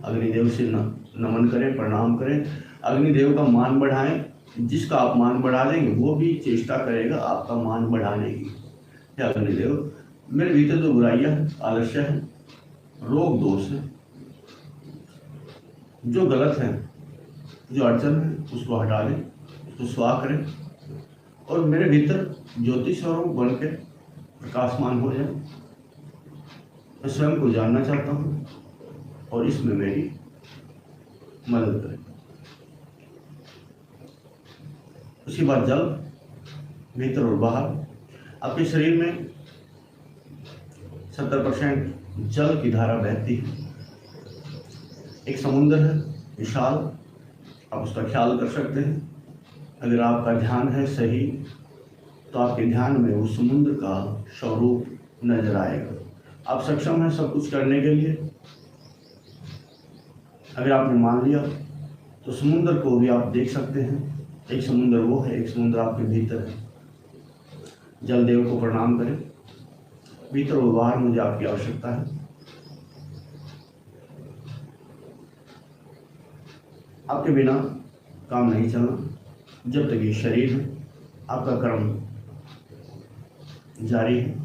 Speaker 1: अग्निदेव से नमन करें, प्रणाम करें, अग्निदेव का मान बढ़ाएं। जिसका आप मान बढ़ा देंगे वो भी चेष्टा करेगा आपका मान बढ़ाने की। हे अग्निदेव, मेरे भीतर जो बुराइयाँ हैं, आलस्य है, रोग दोष है, जो गलत है, जो अड़चन है, उसको हटा दें, उसको स्वाह करें, और मेरे भीतर ज्योति स्वरूप बन के प्रकाशमान हो जाए। मैं स्वयं को जानना चाहता हूँ और इसमें मेरी मदद करें। उसके बाद जल, भीतर और बाहर। आपके शरीर में 70% जल की धारा बहती है। एक समुद्र है विशाल, आप उसका ख्याल कर सकते हैं। अगर आपका ध्यान है सही, तो आपके ध्यान में उस समुद्र का स्वरूप नजर आएगा। आप सक्षम हैं सब कुछ करने के लिए। अगर आपने मान लिया तो समुद्र को भी आप देख सकते हैं। एक समुद्र वो है, एक समुद्र आपके भीतर है। जल देव को प्रणाम करें। भीतर और बाहर मुझे आपकी आवश्यकता है। आपके बिना काम नहीं चलना। जब तक ये शरीर है, आपका कर्म जारी है।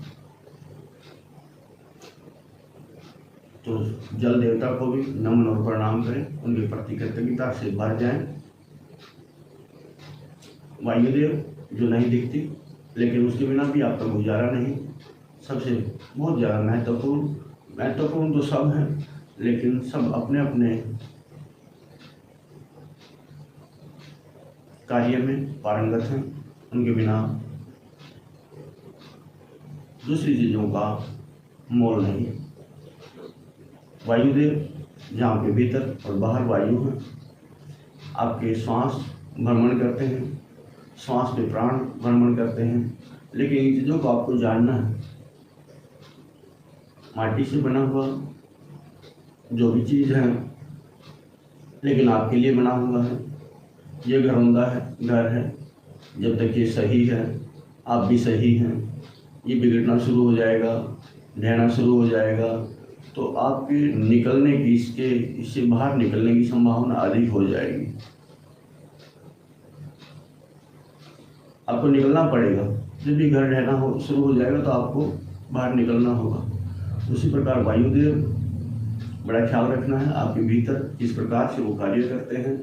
Speaker 1: तो जल देवता को भी नमन और प्रणाम करें, उनके प्रति कृतज्ञता से भर जाएं। वायुदेव जो नहीं दिखती, लेकिन उसके बिना भी आपका गुजारा नहीं। सबसे बहुत ज़्यादा महत्वपूर्ण तो सब हैं, लेकिन सब अपने अपने कार्य में पारंगत हैं। उनके बिना दूसरी चीज़ों का मोल नहीं। वायुदेव जहाँ के भीतर और बाहर वायु हैं, आपके श्वास भ्रमण करते हैं, श्वास पे प्राण भ्रमण करते हैं। लेकिन इन चीज़ों को आपको जानना है। माटी से बना हुआ जो भी चीज़ है, लेकिन आपके लिए बना हुआ है। ये घर है। जब तक ये सही है, आप भी सही हैं, ये बिगड़ना शुरू हो जाएगा, ढहना शुरू हो जाएगा, तो आपके निकलने की इससे बाहर निकलने की संभावना अधिक हो जाएगी। आपको निकलना पड़ेगा। जब भी घर ढहना शुरू हो जाएगा तो आपको बाहर निकलना होगा। उसी प्रकार वायुदेव बड़ा ख्याल रखना है आपके भीतर, किस प्रकार से वो कार्य करते हैं,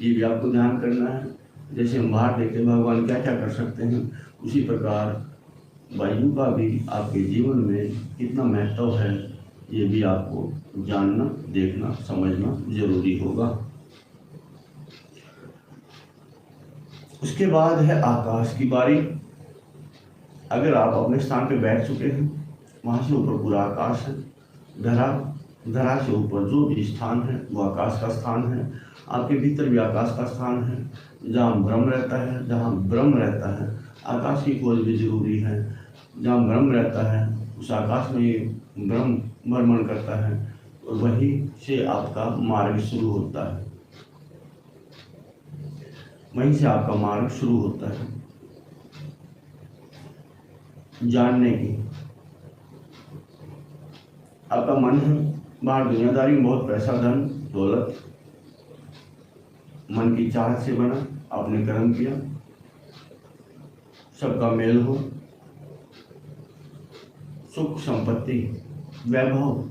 Speaker 1: ये भी आपको ध्यान करना है। जैसे हम बाहर देखते हैं भगवान क्या क्या कर सकते हैं, उसी प्रकार वायु का भी आपके जीवन में कितना महत्व है, ये भी आपको जानना, देखना, समझना जरूरी होगा। उसके बाद है आकाश की बारी। अगर आप अपने स्थान पर बैठ चुके हैं, वहाँ से ऊपर पूरा आकाश है। धरा से ऊपर जो भी स्थान है वो आकाश का स्थान है। आपके भीतर भी आकाश का स्थान है। जहाँ ब्रह्म रहता है, आकाश की खोज भी जरूरी है। जहाँ ब्रह्म रहता है, उस आकाश में ब्रह्म भ्रमण करता है, और वहीं से आपका मार्ग शुरू होता है। जानने की आपका मन है। बाहर दुनियादारी में बहुत पैसा, धन, दौलत मन की चाहत से बना, आपने कर्म किया, सबका मेल हो, सुख, संपत्ति, वैभव,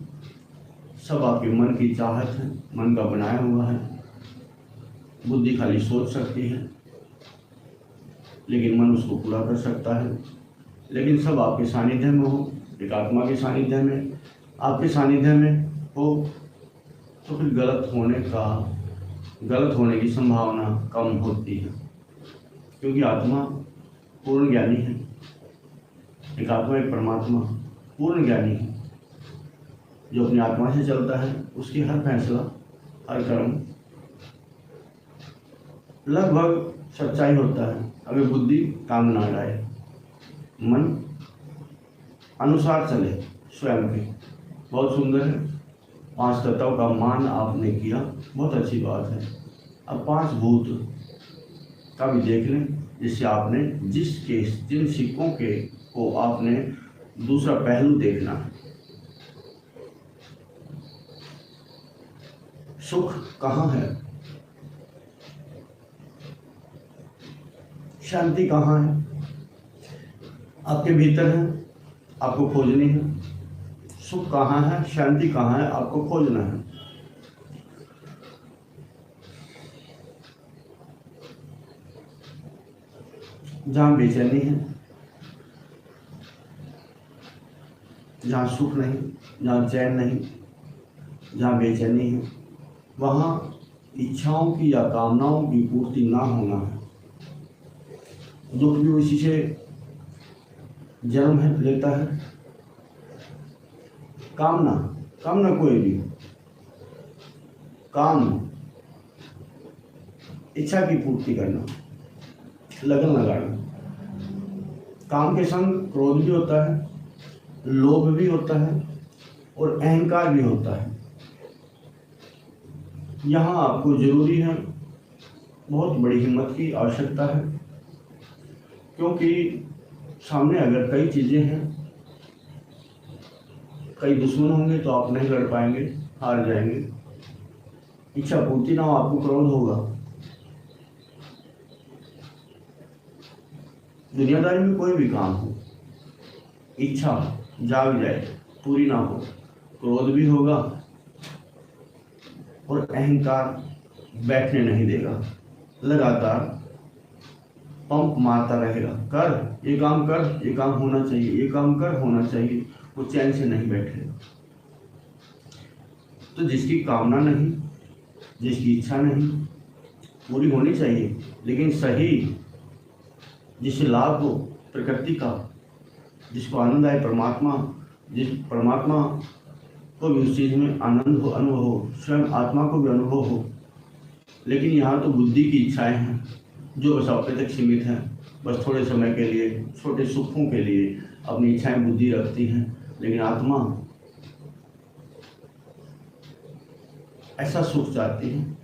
Speaker 1: सब आपके मन की चाहत है, मन का बनाया हुआ है। बुद्धि खाली सोच सकती है, लेकिन मन उसको पूरा कर सकता है। लेकिन सब आपके सानिध्य में हो, एक आत्मा के सानिध्य में, आपके सानिध्य में हो, तो फिर गलत होने की संभावना कम होती है, क्योंकि आत्मा पूर्ण ज्ञानी है। एक आत्मा, एक परमात्मा पूर्ण ज्ञानी है। जो अपनी आत्मा से चलता है, उसकी हर फैसला, हर कर्म लगभग सच्चाई होता है, अगर बुद्धि काम ना लाए, मन अनुसार चले स्वयं के। बहुत सुंदर है। 5 तत्वों का मान आपने किया, बहुत अच्छी बात है। अब 5 भूत का भी देख लें, जिससे आपने जिन सिक्कों को आपने दूसरा पहलू देखना है। सुख कहाँ है, शांति कहाँ है? आपके भीतर है, आपको खोजनी है। सुख कहाँ है, शांति कहाँ है, आपको खोजना है। जहाँ बेचैनी है, जहाँ सुख नहीं, जहाँ चैन नहीं, जहाँ बेचैनी है, वहाँ इच्छाओं की या कामनाओं की पूर्ति ना होना है। दुख भी उसी से जन्म लेता है। कामना कोई भी काम, इच्छा की पूर्ति करना, लगन लगाना। काम के संग क्रोध भी होता है, लोभ भी होता है, और अहंकार भी होता है। यहाँ आपको जरूरी है, बहुत बड़ी हिम्मत की आवश्यकता है, क्योंकि सामने अगर कई चीज़ें हैं, कई दुश्मन होंगे, तो आप नहीं लड़ पाएंगे, हार जाएंगे। इच्छा पूर्ति ना हो, आपको क्रोध होगा। दुनियादारी में कोई भी काम हो, इच्छा जाग जाए, पूरी ना हो, क्रोध भी होगा और अहंकार बैठने नहीं देगा, लगातार पंप मारता रहेगा, कर ये काम, कर ये काम होना चाहिए, ये काम कर होना चाहिए, वो चैन से नहीं बैठेगा। तो जिसकी कामना नहीं, जिसकी इच्छा नहीं, पूरी होनी चाहिए, लेकिन सही, जिसे लाभ हो प्रकृति का, जिसको आनंद आए परमात्मा, जिस परमात्मा को भी उस चीज़ में आनंद हो, अनुभव हो, स्वयं आत्मा को भी अनुभव हो। लेकिन यहाँ तो बुद्धि की इच्छाएं हैं जो बस अपने तक सीमित हैं, बस थोड़े समय के लिए, छोटे सुखों के लिए अपनी इच्छाएं बुद्धि रखती हैं। लेकिन आत्मा ऐसा सुख चाहती है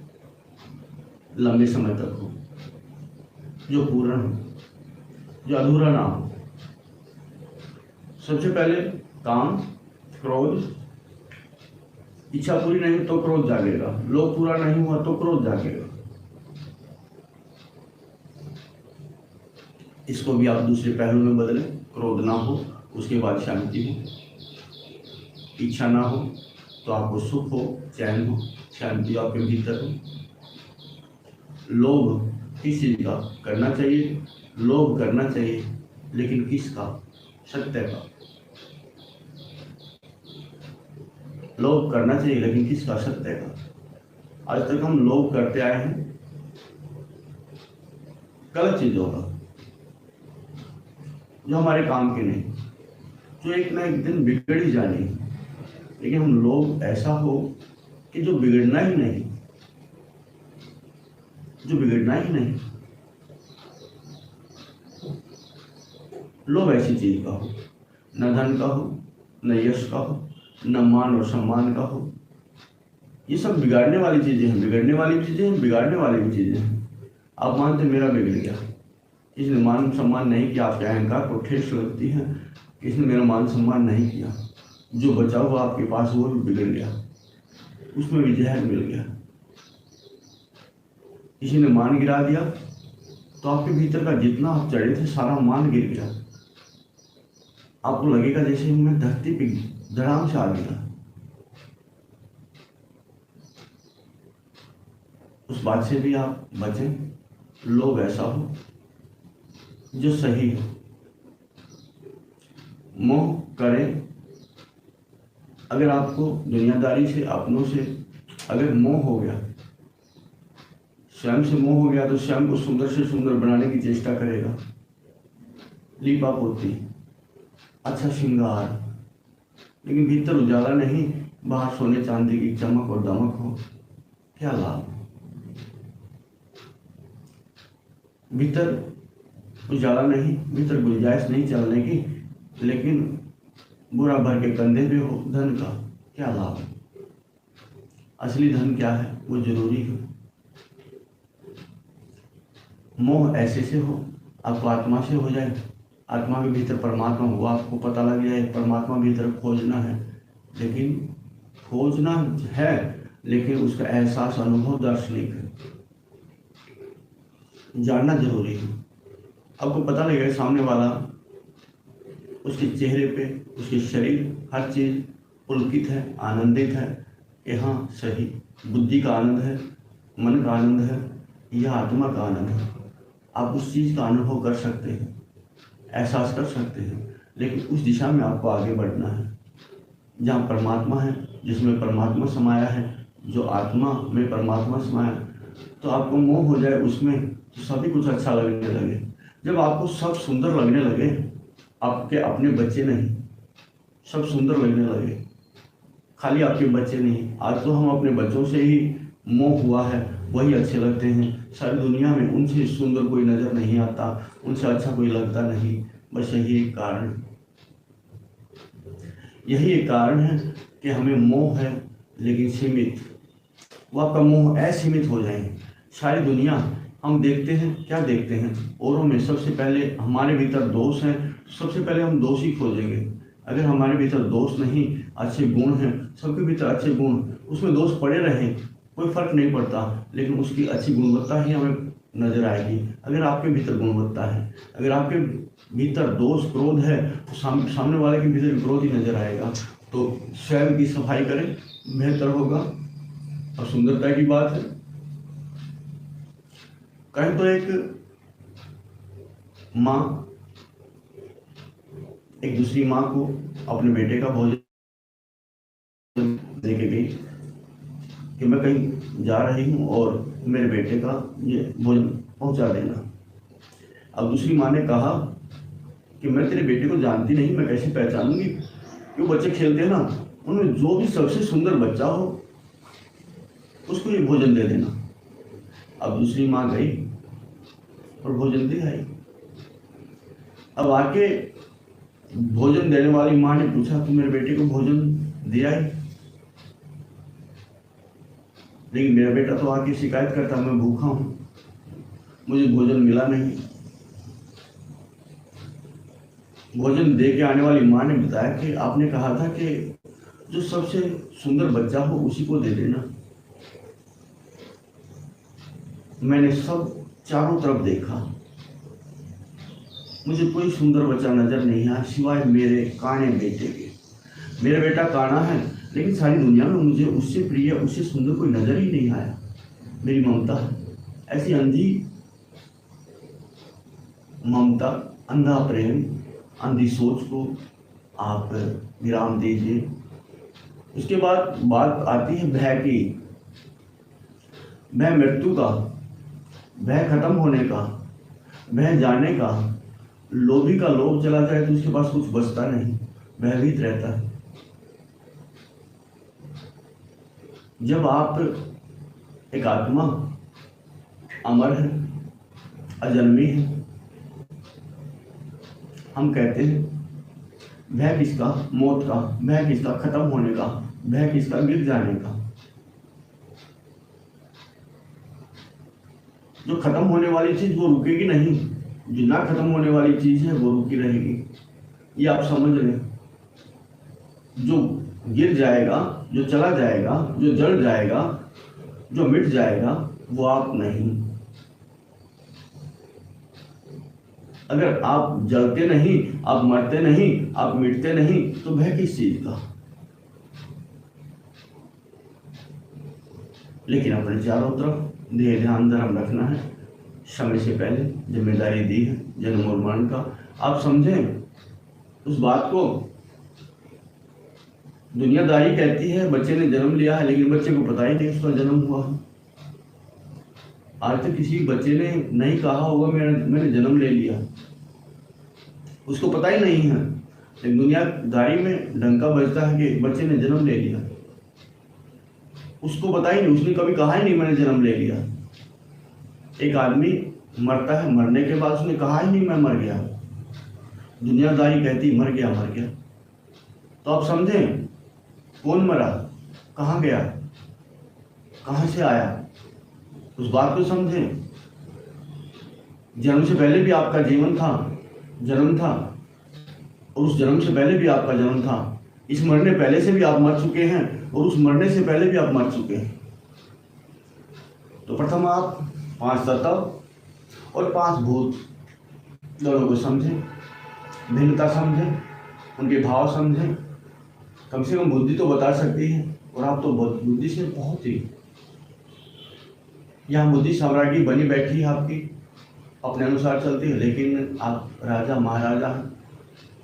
Speaker 1: लंबे समय तक हो, जो पूर्ण हो, जो अधूरा ना हो। सबसे पहले काम, क्रोध, इच्छा पूरी नहीं तो क्रोध जागेगा, लोभ पूरा नहीं हुआ तो क्रोध जागेगा। इसको भी आप दूसरे पहलू में बदलें, क्रोध ना हो, उसके बाद शांति हो, इच्छा ना हो तो आपको सुख हो, चैन हो, शांति आपके भीतर हो। लोभ किस चीज का करना चाहिए, लोभ करना चाहिए, लेकिन किसका? सत्य का। लोभ करना चाहिए लेकिन किसका? सत्य का। आज तक हम लोभ करते आए हैं गलत चीजों का, जो हमारे काम के नहीं, जो एक ना एक दिन बिगड़ ही जानी। लेकिन हम लोग ऐसा हो कि जो बिगड़ना ही नहीं, जो बिगड़ना ही नहीं। लोभ ऐसी चीज का हो, न धन का हो, न यश का हो, न मान और सम्मान का हो। ये सब बिगाड़ने वाली चीजें हैं, बिगड़ने वाली भी चीजें हैं, बिगाड़ने वाली भी चीजें हैं। आप मानते मेरा बिगड़ गया, किसी ने मान सम्मान नहीं किया, आपके अहंकार को ठेस लगती है, किसी ने मेरा मान सम्मान नहीं किया, जो बचा हुआ आपके पास वो भी बिगड़ गया, उसमें भी जहर मिल गया। किसी ने मान गिरा दिया तो आपके भीतर का जितना आप चढ़े थे सारा मान गिर गया। आपको लगेगा जैसे मैं धरती पे धड़ाम से आ गया। उस बात से भी आप बचें। लोभ ऐसा हो जो सही हो। मोह करें, अगर आपको दुनियादारी से, अपनों से अगर मोह हो गया, स्वयं से मोह हो गया, तो स्वयं को सुंदर से सुंदर बनाने की चेष्टा करेगा। लीपा पोती, अच्छा श्रृंगार, लेकिन भीतर उजाला नहीं, बाहर सोने चांदी की चमक और दमक हो, क्या लाभ? भीतर उजाला नहीं, भीतर गुंजाइश नहीं चलने की, लेकिन बुरा भर के कंधे पे हो धन का, क्या लाभ? असली धन क्या है वो जरूरी है। मोह ऐसे से हो, आपको आत्मा से हो जाए, आत्मा के भीतर परमात्मा हो, आपको पता लग जाए परमात्मा भीतर खोजना है। लेकिन खोजना है, लेकिन उसका एहसास, अनुभव दार्शनिक है, जानना जरूरी है। आपको पता लगेगा सामने वाला, उसके चेहरे पे, उसके शरीर, हर चीज पुलकित है, आनंदित है कि हाँ सही, बुद्धि का आनंद है, मन का आनंद है, यह आत्मा का आनंद है। आप उस चीज का अनुभव कर सकते हैं, एहसास कर सकते हैं, लेकिन उस दिशा में आपको आगे बढ़ना है जहाँ परमात्मा है, जिसमें परमात्मा समाया है, जो आत्मा में परमात्मा समाया। तो आपको मोह हो जाए उसमें, तो सभी कुछ अच्छा लगने लगे। जब आपको सब सुंदर लगने लगे, आपके अपने बच्चे नहीं, सब सुंदर लगने लगे, खाली आपके बच्चे नहीं। आज तो हम अपने बच्चों से ही मोह हुआ है, वही अच्छे लगते हैं। सारी दुनिया में उनसे सुंदर कोई नजर नहीं आता, उनसे अच्छा कोई लगता नहीं। बस यही एक कारण, यही एक कारण है कि हमें मोह है, लेकिन सीमित। वो आपका मोह असीमित हो जाए। सारी दुनिया हम देखते हैं, क्या देखते हैं औरों में? सबसे पहले हमारे भीतर दोष है, सबसे पहले हम दोष ही खोजेंगे। अगर हमारे भीतर दोष नहीं, अच्छे गुण हैं, सबके भीतर अच्छे गुण, उसमें दोष पड़े रहें, कोई फर्क नहीं पड़ता, लेकिन उसकी अच्छी गुणवत्ता ही हमें नजर आएगी। अगर आपके भीतर गुणवत्ता है, अगर आपके भीतर दोष, क्रोध है, तो सामने वाले के भीतर क्रोध ही नजर आएगा। तो स्वयं की सफाई करें, बेहतर होगा। और सुंदरता की बात है, कहें तो एक माँ एक दूसरी माँ को अपने बेटे का भोजन दे के गई कि मैं कहीं जा रही हूँ और मेरे बेटे का ये भोजन पहुँचा देना। अब दूसरी माँ ने कहा कि मैं तेरे बेटे को जानती नहीं, मैं कैसे पहचानूंगी? क्यों बच्चे खेलते हैं ना, उनमें जो भी सबसे सुंदर बच्चा हो उसको ये भोजन दे देना। अब दूसरी माँ गई और भोजन दे आई। अब आके भोजन देने वाली माँ ने पूछा कि मेरे बेटे को भोजन दिया है? लेकिन मेरा बेटा तो आके शिकायत करता, मैं भूखा हूँ, मुझे भोजन मिला नहीं। भोजन दे के आने वाली माँ ने बताया कि आपने कहा था कि जो सबसे सुंदर बच्चा हो उसी को दे देना। मैंने सब चारों तरफ देखा, मुझे कोई सुंदर बच्चा नजर नहीं आया सिवाय मेरे काने बेटे के। मेरा बेटा काना है, लेकिन सारी दुनिया में मुझे उससे प्रिय, उससे सुंदर कोई नजर ही नहीं आया। मेरी ममता है, ऐसी अंधी ममता, अंधा प्रेम, अंधी सोच को आप विराम दीजिए। उसके बाद बात आती है भय की। भय मृत्यु का, भय खत्म होने का, भय जाने का। लोभी का लोभ चला जाए तो उसके पास कुछ बचता नहीं, भयभीत रहता है। जब आप एक आत्मा अमर है, अजन्मी है, हम कहते हैं भय किसका? मौत का। भय किसका? खत्म होने का। भय किसका? गिर जाने का। जो खत्म होने वाली चीज वो रुकेगी नहीं, जो ना खत्म होने वाली चीज है वो रुकी रहेगी। ये आप समझ लें। जो गिर जाएगा, जो चला जाएगा, जो जल जाएगा, जो मिट जाएगा, वो आप नहीं। अगर आप जलते नहीं, आप मरते नहीं, आप मिटते नहीं, तो भय किस चीज का? लेकिन अपने चारों तरफ देह ध्यान धर्म रखना है। समय से पहले जिम्मेदारी दी है जन्म और मरण का। आप समझें उस बात को। दुनियादारी कहती है बच्चे ने जन्म लिया है, लेकिन बच्चे को पता ही नहीं उसका जन्म हुआ है। आज तक किसी बच्चे ने नहीं कहा होगा मैंने जन्म ले लिया, उसको पता ही नहीं है। लेकिन दुनियादारी में डंका बजता है कि बच्चे ने जन्म ले लिया, उसको पता ही नहीं, उसने कभी कहा ही नहीं मैंने जन्म ले लिया। एक आदमी मरता है, मरने के बाद उसने कहा ही नहीं मैं मर गया। दुनियादारी कहती मर गया मर गया। तो आप समझें कौन मरा, कहाँ गया, कहाँ से आया, उस बात को समझें। जन्म से पहले भी आपका जीवन था, जन्म था, और उस जन्म से पहले भी आपका जन्म था। इस मरने पहले से भी आप मर चुके हैं, और उस मरने से पहले भी आप मर चुके हैं। तो प्रथम आप 5 तत्व और 5 भूत दोनों को समझें, भिन्नता समझें, उनके भाव समझें। कम से कम बुद्धि तो बता सकती है, और आप तो बुद्धि से बहुत ही, यहाँ बुद्धि साम्राज्ञी बनी बैठी है आपकी, अपने अनुसार चलती है। लेकिन आप राजा महाराजा हैं,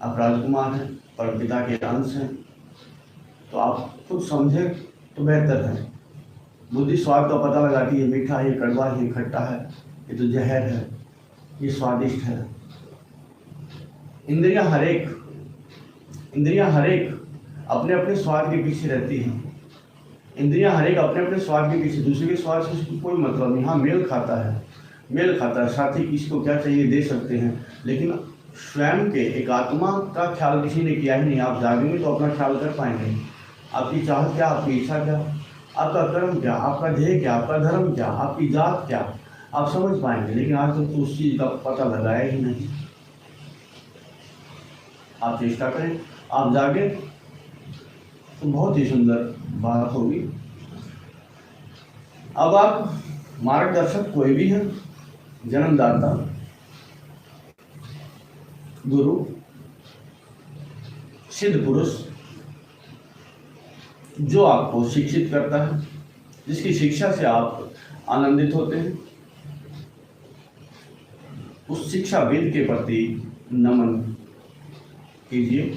Speaker 1: आप राजकुमार हैं, परमपिता के अंश हैं। तो आप खुद समझें तो बेहतर है। बुद्धि स्वाद का पता लगाती है, मीठा है, ये कड़वा है, ये खट्टा है, ये तो जहर है, ये स्वादिष्ट है। इंद्रियां हर एक अपने अपने स्वाद के पीछे रहती हैं। इंद्रियां हर एक अपने अपने स्वाद के पीछे, दूसरे के स्वाद से उसको कोई मतलब नहीं। हाँ मेल खाता है, साथ ही किसी को क्या चाहिए दे सकते हैं, लेकिन स्वयं के एक आत्मा का ख्याल किसी ने किया ही नहीं। आप जागेंगे तो अपना ख्याल कर पाएंगे। आपकी चाहत क्या, आपकी इच्छा क्या, आपका कर्म क्या, आपका ध्येय क्या, आपका धर्म क्या, आपकी जात क्या, आप समझ पाएंगे। लेकिन आज तक तो उस चीज का पता लगाया ही नहीं। आप चेष्टा करें, आप जागे तो बहुत ही सुंदर बात होगी। अब आप मार्गदर्शक कोई भी है, जन्मदाता, गुरु, सिद्ध पुरुष, जो आपको शिक्षित करता है, जिसकी शिक्षा से आप आनंदित होते हैं, उस शिक्षाविद के प्रति नमन कीजिए,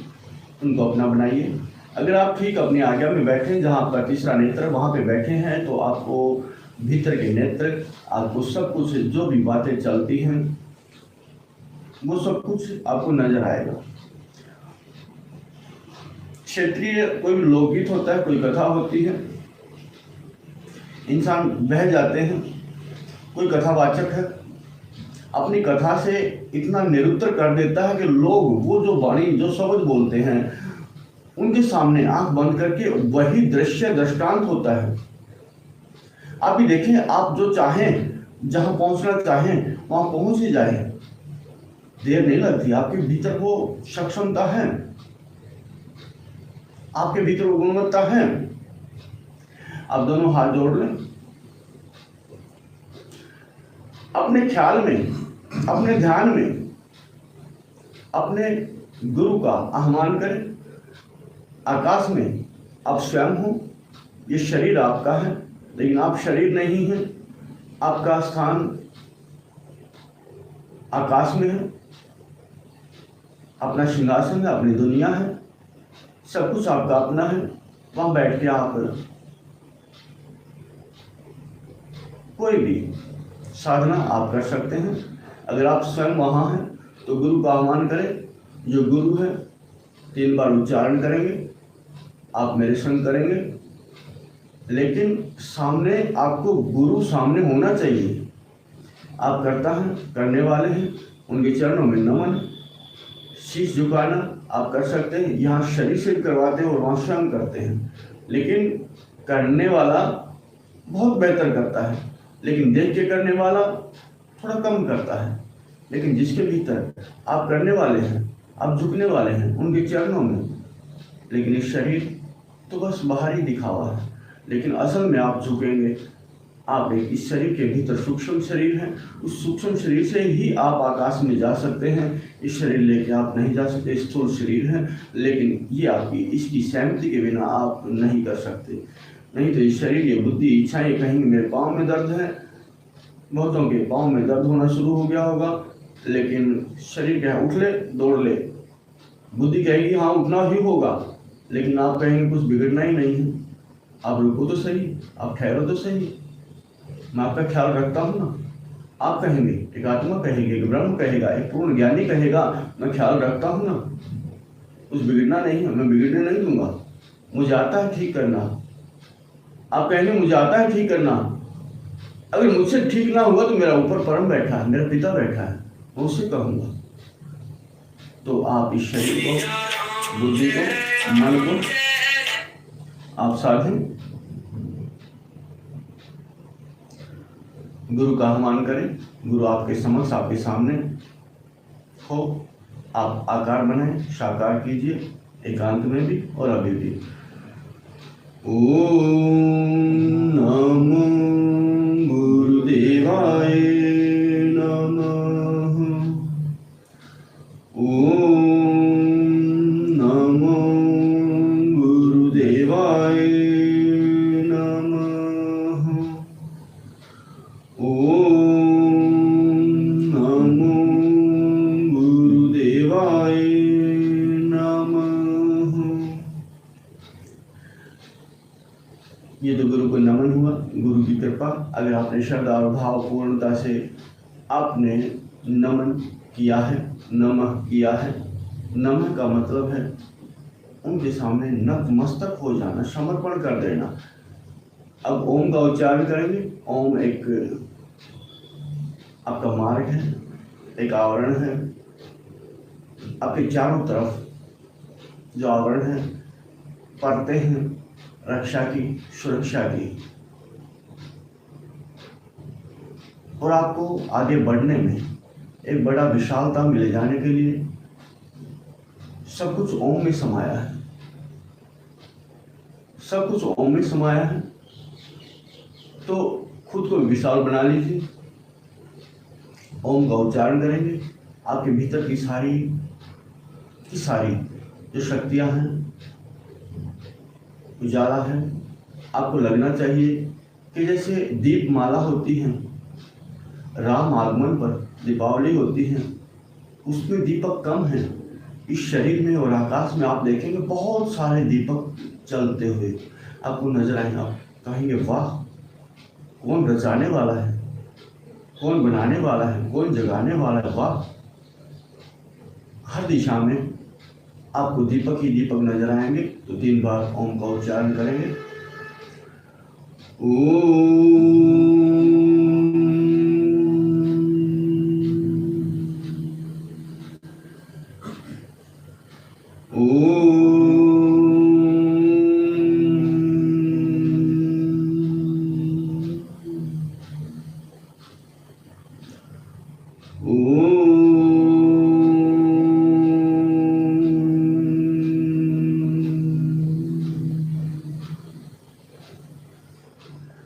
Speaker 1: उनको अपना बनाइए। अगर आप ठीक अपनी आज्ञा में बैठे, जहाँ आपका तीसरा नेत्र वहाँ पे बैठे हैं, तो आपको भीतर के नेत्र, आपको सब कुछ जो भी बातें चलती हैं वो सब कुछ आपको नजर आएगा। क्षेत्रीय कोई भी लोकगीत होता है, कोई कथा होती है, इंसान बह जाते हैं। कोई कथावाचक है, अपनी कथा से इतना निरुत्तर कर देता है कि लोग वो जो वाणी, जो शब्द बोलते हैं, उनके सामने आंख बंद करके वही दृश्य दृष्टांत होता है। आप भी देखें, आप जो चाहें, जहां पहुंचना चाहें वहां पहुंच ही जाए, देर नहीं लगती। आपके भीतर वो सक्षमता है, आपके भीतर वो गुणवत्ता है। आप दोनों हाथ जोड़ लें, अपने ख्याल में, अपने ध्यान में अपने गुरु का आह्वान करें। आकाश में आप स्वयं हो, ये शरीर आपका है, लेकिन आप शरीर नहीं हैं। आपका स्थान आकाश में है, अपना सिंहासन है, अपनी दुनिया है, सब कुछ आपका अपना है। वहां बैठ के आप कोई भी साधना आप कर सकते हैं। अगर आप स्वयं वहां हैं तो गुरु का आह्वान करें। जो गुरु है 3 बार उच्चारण करेंगे, आप मेरे संग करेंगे, लेकिन सामने आपको गुरु सामने होना चाहिए। आप करता हैं, करने वाले हैं, उनके चरणों में नमन, शीश झुकाना आप कर सकते हैं। यहाँ शरीर से करवाते हैं और वहाँ स्वयं करते हैं, लेकिन करने वाला बहुत बेहतर करता है, लेकिन देख के करने वाला थोड़ा कम करता है। लेकिन जिसके भीतर आप करने वाले हैं, आप झुकने वाले हैं उनके चरणों में, लेकिन इस शरीर तो बस बाहरी दिखावा है, लेकिन असल में आप झुकेंगे। आप एक इस शरीर के भीतर सूक्ष्म शरीर है, उस सूक्ष्म शरीर से ही आप आकाश में जा सकते हैं। इस शरीर लेके आप नहीं जा सकते, स्थूल शरीर है, लेकिन ये आपकी इसकी सहमति के बिना आप नहीं कर सकते। नहीं तो इस शरीर, ये बुद्धि, इच्छाएं कहेंगे मेरे पाँव में दर्द है, बहुतों के पाँव में दर्द होना शुरू हो गया होगा, लेकिन शरीर कहे उठ ले, दौड़ ले। बुद्धि कहेगी हाँ उठना ही होगा, लेकिन आप कहेंगे कुछ बिगड़ना ही नहीं है, आप रुको तो सही, आप ठहरो तो सही, मैं आपका ख्याल रखता हूँ ना। आप कहेंगे, एक आत्मा कहेगी, एक ब्रह्म कहेगा, एक पूर्ण ज्ञानी कहेगा मैं ख्याल रखता हूँ ना, कुछ बिगड़ना नहीं है, मैं बिगड़ने नहीं दूंगा, मुझे आता है ठीक करना। आप कहेंगे मुझे आता है ठीक करना, अगर मुझसे ठीक ना हुआ तो मेरा ऊपर परम बैठा है, मेरा पिता बैठा है, मैं उससे कहूँगा। तो आप इस शरीर को, बुद्धि को, मन को आप साधें, गुरु का आह्वान करें। गुरु आपके समक्ष, आपके सामने हो, आप आकार बनाएं, साकार कीजिए, एकांत में भी और अभी भी। ओम नमो गुरुदेवाय नमः। ओम नमो गुरुदेवाय नमः। ओम नमो गुरुदेवाय नमः। ये तो गुरु को नमन हुआ, गुरु की कृपा। अगर आपने श्रद्धा और भाव पूर्णता से आपने नमन किया है, नमः किया है, नमः का मतलब है उनके सामने नतमस्तक हो जाना, समर्पण कर देना। अब ओम का उच्चारण करेंगे। ओम एक आपका मार्ग है, एक आवरण है, आपके चारों तरफ जो आवरण है, परतें हैं रक्षा की, सुरक्षा की, और आपको आगे बढ़ने में एक बड़ा विशालता में ले जाने के लिए सब कुछ ओम में समाया है, सब कुछ ओम में समाया है। तो खुद को विशाल बना लीजिए, ओम का उच्चारण करेंगे। आपके भीतर की सारी जो शक्तियां हैं, उजाला है। आपको लगना चाहिए कि जैसे दीप माला होती है, राम आगमन पर दीपावली होती है, उसमें दीपक कम है। इस शरीर में और आकाश में आप देखेंगे बहुत सारे दीपक चलते हुए आपको नजर आएंगे। आप कहेंगे वाह, कौन रचाने वाला है, कौन बनाने वाला है, कौन जगाने वाला है, वाह। हर दिशा में आपको दीपक ही दीपक नजर आएंगे। तो 3 बार ओम का उच्चारण करेंगे।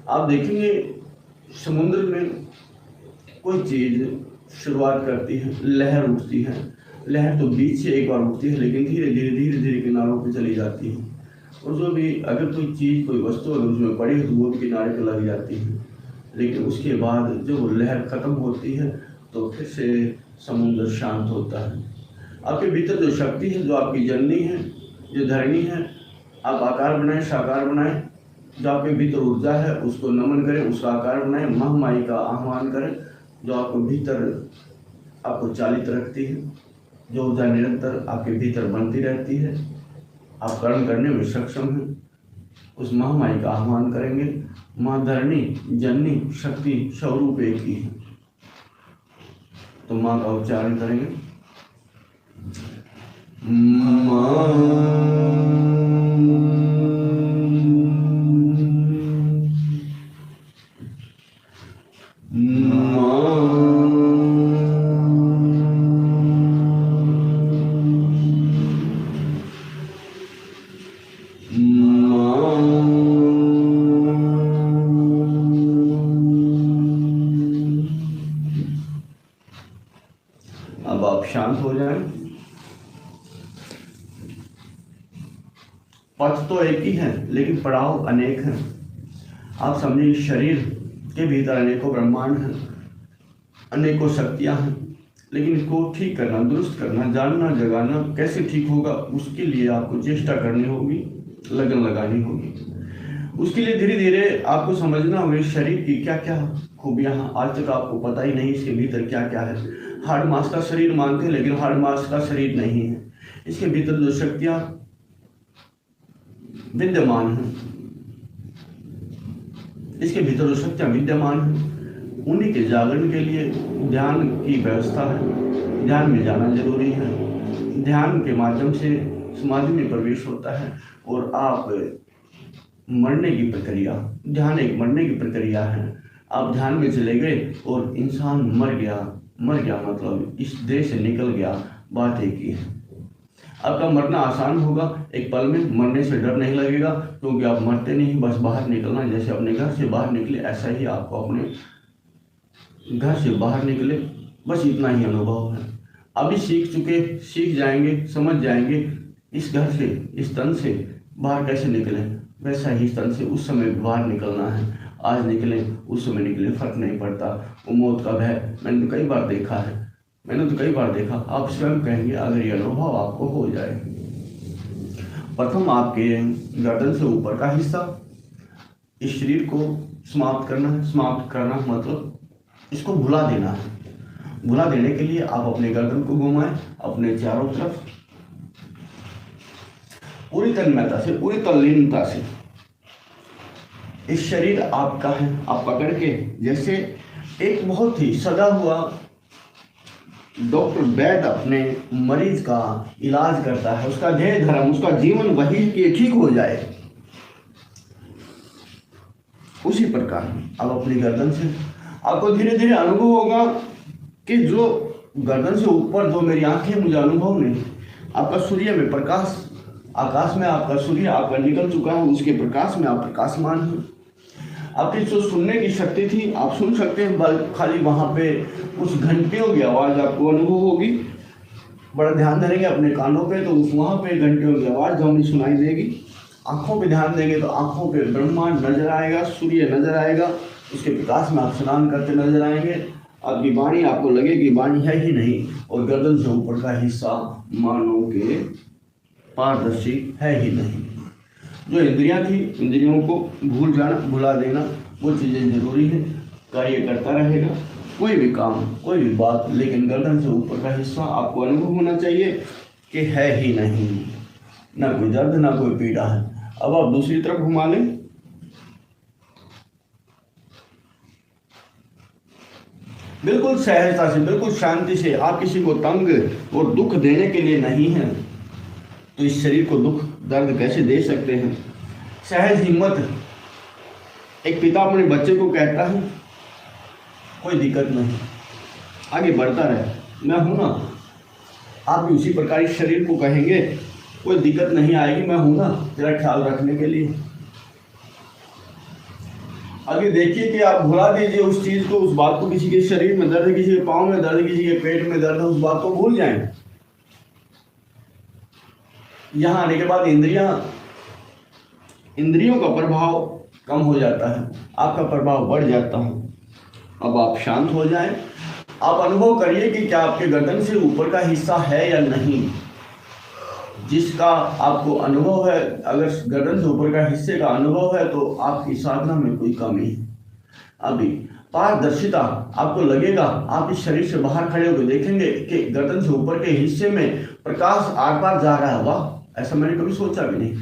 Speaker 1: आप देखेंगे समुद्र में कोई चीज शुरुआत करती है, लहर उठती है। लहर तो बीच से एक बार उठती है, लेकिन धीरे धीरे किनारों पे चली जाती है। और जो भी अगर कोई चीज, कोई वस्तु अगर उसमें पड़ी है तो वो भी किनारे पे लग जाती है। लेकिन उसके बाद जब लहर खत्म होती है तो फिर से समुद्र शांत होता है। आपके भीतर जो शक्ति है, जो आपकी जननी है, जो धरणी है, आप आकार बनाएं, साकार बनाएं। जो आपके भीतर ऊर्जा है उसको नमन करें, उसका आकार बनाएं, महामाई का आह्वान करें, जो आपको भीतर आपको चालित रखती है, जो ऊर्जा निरंतर आपके भीतर बनती रहती है। आप कर्म करने में सक्षम हैं, उस महामाई का आह्वान करेंगे। माँ धरणी, जननी, शक्ति स्वरूप एक ही है। तो माँ का उच्चारण करेंगे। अब आप शांत हो जाएं। पथ तो एक ही है लेकिन पड़ाव अनेक हैं। आप समझिए शरीर के भीतर अनेकों ब्रह्मांड हैं, अनेकों शक्तियां हैं, लेकिन इसको ठीक करना, दुरुस्त करना, जानना, जगाना कैसे ठीक होगा, उसके लिए आपको चेष्टा करनी होगी, लगन लगानी होगी। उसके लिए धीरे धीरे आपको समझना होगा शरीर की क्या क्या खूबियां हैं। आज तक आपको पता ही नहीं इसके भीतर क्या क्या है। हाड़ मांस का शरीर मानते हैं लेकिन हाड़ मांस का शरीर नहीं है। इसके भीतर जो शक्तियां विद्यमान हैं, इसके भीतर जो शक्तियां विद्यमान हैं, उन्हीं के जागरण के लिए ध्यान की व्यवस्था है। ध्यान में जाना जरूरी है। ध्यान के माध्यम से समाधि में प्रवेश होता है और आप मरने की प्रक्रिया, ध्यान एक मरने की प्रक्रिया है। आप ध्यान में चले गए और इंसान मर गया मतलब इस देह से निकल गया, बात एक ही है। आपका मरना आसान होगा, एक पल में मरने से डर नहीं लगेगा, क्योंकि आप मरते नहीं, बस बाहर निकलना। जैसे अपने घर से बाहर निकले ऐसा ही आपको अपने घर से बाहर निकले, बस इतना ही अनुभव है। अभी सीख चुके, सीख जाएंगे, समझ जाएंगे इस घर से, इस तन से बाहर कैसे निकले। वैसा ही इस तन से उस समय बाहर निकलना है। आज निकले, उस समय निकले, फर्क नहीं पड़ता। वो मौत का भय मैंने तो कई बार देखा है, आप स्वयं कहेंगे अगर ये अनुभव आपको हो जाए। प्रथम आपके गर्दन से ऊपर का हिस्सा, इस शरीर को समाप्त करना है। समाप्त करना मतलब इसको भुला देना है। भुला देने के लिए आप अपने गर्दन को घुमाएं अपने चारों तरफ, पूरी तन्मयता से, पूरी तल्लीनता से। इस शरीर आपका है। आप पकड़ के, जैसे एक बहुत ही सदा हुआ डॉक्टर वैद्य अपने मरीज का इलाज करता है, उसका ध्येय धर्म, उसका जीवन वही कि ठीक हो जाए, उसी प्रकार अब अपनी गर्दन से आपको धीरे धीरे अनुभव होगा कि जो गर्दन से ऊपर जो मेरी आंखें मुझे अनुभव नहीं, आपका सूर्य में प्रकाश, आकाश में आपका सूर्य आपका निकल चुका है, उसके प्रकाश में आप प्रकाशमान हैं। आपकी जो सुनने की शक्ति थी आप सुन सकते हैं, बल खाली वहाँ पे कुछ घंटियों की आवाज़ आपको अनुभव होगी। बड़ा ध्यान देंगे अपने कानों पे, तो उस वहाँ पे घंटियों की आवाज़ जो हमें सुनाई देगी। आंखों पे ध्यान देंगे तो आंखों पे ब्रह्मांड नजर आएगा, सूर्य नजर आएगा, उसके प्रकाश में आप स्नान करते नजर आएंगे। आपकी वाणी आपको लगेगी वाणी है ही नहीं, और गर्दन से ऊपर का हिस्सा मानो के पारदर्शी है ही नहीं। जो इंद्रियां थी, इंद्रियों को भूल जाना, भुला देना, वो चीज़ें जरूरी है, कार्य करता रहेगा कोई भी काम, कोई भी बात, लेकिन गर्दन से ऊपर का हिस्सा आपको अनुभव होना चाहिए कि है ही नहीं, ना कोई दर्द ना कोई पीड़ा है। अब आप दूसरी तरफ घुमा लें, बिल्कुल सहजता से, बिल्कुल शांति से। आप किसी को तंग और दुख देने के लिए नहीं हैं, तो इस शरीर को दुख दर्द कैसे दे सकते हैं। सहज हिम्मत। एक पिता अपने बच्चे को कहता है कोई दिक्कत नहीं, आगे बढ़ता रहे, मैं हूं ना। आप भी उसी प्रकार इस शरीर को कहेंगे कोई दिक्कत नहीं आएगी, मैं हूं ना तेरा ख्याल रखने के लिए। आगे देखिए कि आप भुला दीजिए उस चीज को, उस बात को, किसी के शरीर में दर्द, किसी के पाँव में दर्द, किसी के पेट में दर्द, उस बात को भूल जाएं। यहाँ आने के बाद इंद्रियों का प्रभाव कम हो जाता है, आपका प्रभाव बढ़ जाता है। अब आप शांत हो जाएं, आप अनुभव करिए कि क्या आपके गर्दन से ऊपर का हिस्सा है या नहीं। जिसका आपको अनुभव है, अगर गर्दन से ऊपर का हिस्से का अनुभव है तो आपकी साधना में कोई कमी है। अभी पारदर्शिता आपको लगेगा, आप इस शरीर से बाहर खड़े होकर देखेंगे कि गर्दन से ऊपर के हिस्से में प्रकाश आर पार जा रहा है। वाह, ऐसा मैंने कभी सोचा भी नहीं।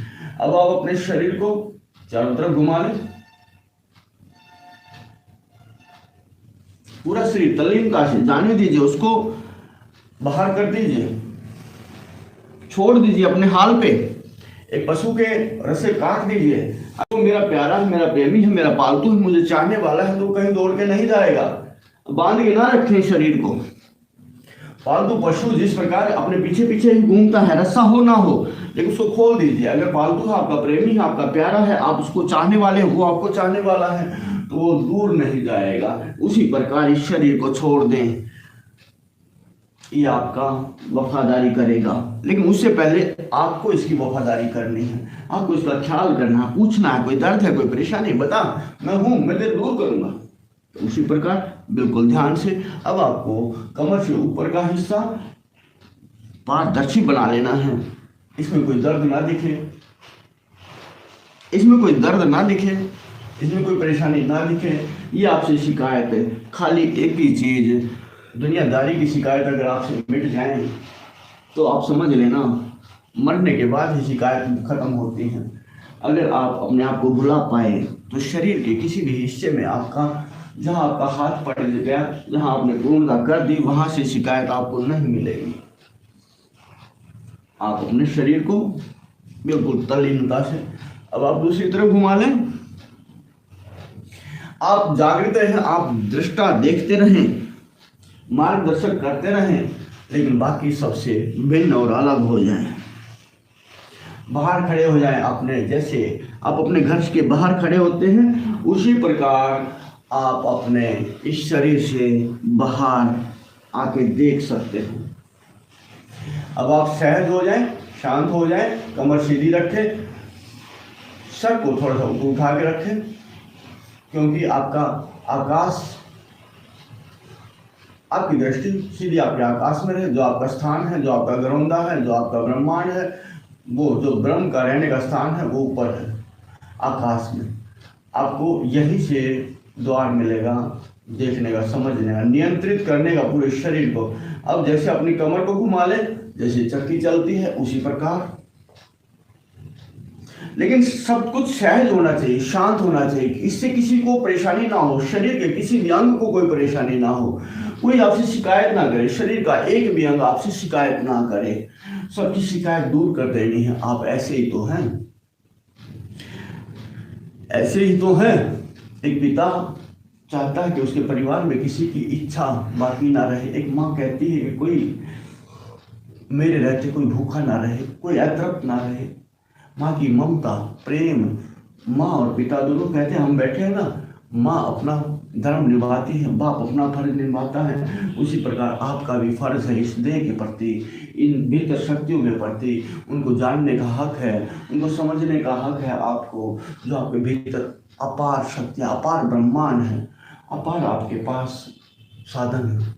Speaker 1: अब आप अपने शरीर को चारों तरफ घुमा लें, पूरा शरीर तल्लीनता से जाने दीजिए, उसको बाहर कर दीजिए, छोड़ दीजिए अपने हाल पे। एक पशु के रस्से काट दीजिए। अब मेरा प्यारा है, मेरा प्रेमी है, मेरा पालतू है, मुझे चाहने वाला है, तो कहीं दौड़ के नहीं जाएगा। बांध के ना रखें शरीर को। पालतू पशु जिस प्रकार अपने पीछे पीछे ही घूमता है, रस्सा हो ना हो, लेकिन उसको खोल दीजिए। अगर पालतू है, आपका प्रेमी है, आपका प्यारा है, आप उसको चाहने वाले हो, वो आपको चाहने वाला है, तो वो दूर नहीं जाएगा। उसी प्रकार इस शरीर को छोड़ दें, ये आपका वफादारी करेगा। लेकिन उससे पहले आपको इसकी वफादारी करनी है, आपको इसका ख्याल करना है, पूछना है कोई दर्द है, कोई परेशानी, बता, मैं हूं, मैं तेरे दूर करूंगा। तो उसी प्रकार बिल्कुल ध्यान से अब आपको कमर से ऊपर का हिस्सा पारदर्शी बना लेना है। इसमें कोई दर्द ना दिखे, इसमें कोई दर्द ना दिखे, इसमें कोई परेशानी ना दिखे। ये आपसे शिकायत है, खाली एक ही चीज, दुनियादारी की शिकायत अगर आपसे मिट जाए तो आप समझ लेना मरने के बाद ही शिकायत खत्म होती है। अगर आप अपने आप को भुला पाए तो शरीर के किसी भी हिस्से में आपका, जहां आपका हाथ पड़ गया, जहां आपने पूर्णता कर दी, वहां से शिकायत आपको नहीं मिलेगी। आप अपने शरीर को बिल्कुल तल्लीनता से, अब आप दूसरी तरफ घुमा लें। आप जागृत हैं, आप दृष्टा देखते रहें, मार्गदर्शन करते रहें, लेकिन बाकी सबसे भिन्न और अलग हो जाएं। बाहर खड़े हो जाएं अपने, जैसे आप अपने घर के बाहर खड़े होते हैं, उसी प्रकार आप अपने इस शरीर से बाहर आके देख सकते हैं। अब आप सहज हो जाएं, शांत हो जाएं, कमर सीधी रखें, सर को थोड़ा सा ऊपर उठा के रखें, क्योंकि आपका आकाश, आपकी दृष्टि सीधी आपके आकाश में रहे। जो आपका स्थान है, जो आपका गरौंदा है, जो आपका ब्रह्मांड है, वो जो ब्रह्म का रहने का स्थान है, वो ऊपर है आकाश में। आपको यहीं से द्वार मिलेगा देखने का, समझने का, नियंत्रित करने का पूरे शरीर को। अब जैसे अपनी कमर को घुमा ले, जैसे चक्की चलती है उसी प्रकार, लेकिन सब कुछ सहज होना चाहिए, शांत होना चाहिए, इससे किसी को परेशानी ना हो, शरीर के किसी भी अंग को कोई परेशानी ना हो, कोई आपसे शिकायत ना करे, शरीर का एक भी अंग आपसे शिकायत ना करे, सबकी शिकायत दूर कर देनी है। आप ऐसे ही तो हैं, ऐसे ही तो हैं। एक पिता चाहता है कि उसके परिवार में किसी की इच्छा बाकी ना रहे। एक माँ कहती है कि कोई मेरे रहते कोई भूखा ना रहे, कोई अतृप्त ना रहे। माँ की ममता, प्रेम, माँ और पिता दोनों कहते हैं, हम बैठे हैं ना, माँ अपना धर्म निभाती है, बाप अपना फर्ज निभाता है, उसी प्रकार आपका भी फर्ज है इस देह के प्रति, इन भीतर शक्तियों के प्रति उनको जानने का हक है, उनको समझने का हक है आपको, जो आपके भीतर अपार शक्तियाँ, अपार ब्रह्मांड है, अपार आपके पास साधन है।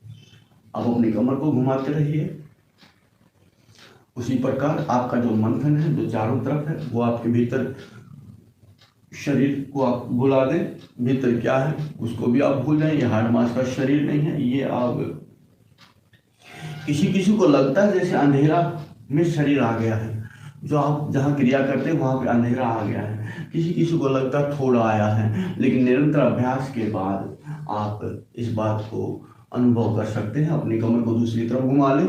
Speaker 1: आप अपनी कमर को घुमाते रहिए। उसी प्रकार आपका जो मंथन है, जो चारों तरफ है, वो आपके भीतर शरीर को आप भुला दें। भीतर क्या है उसको भी आप भूल जाएं। ये हाड़ मांस का शरीर नहीं है। ये आप किसी किसी को लगता है जैसे अंधेरा में शरीर आ गया है, जो आप जहाँ क्रिया करते हैं वहाँ पे अंधेरा आ गया है। किसी किसी को लगता है थोड़ा आया है, लेकिन निरंतर अभ्यास के बाद आप इस बात को अनुभव कर सकते हैं। अपनी कमर को दूसरी तरफ घुमा लें।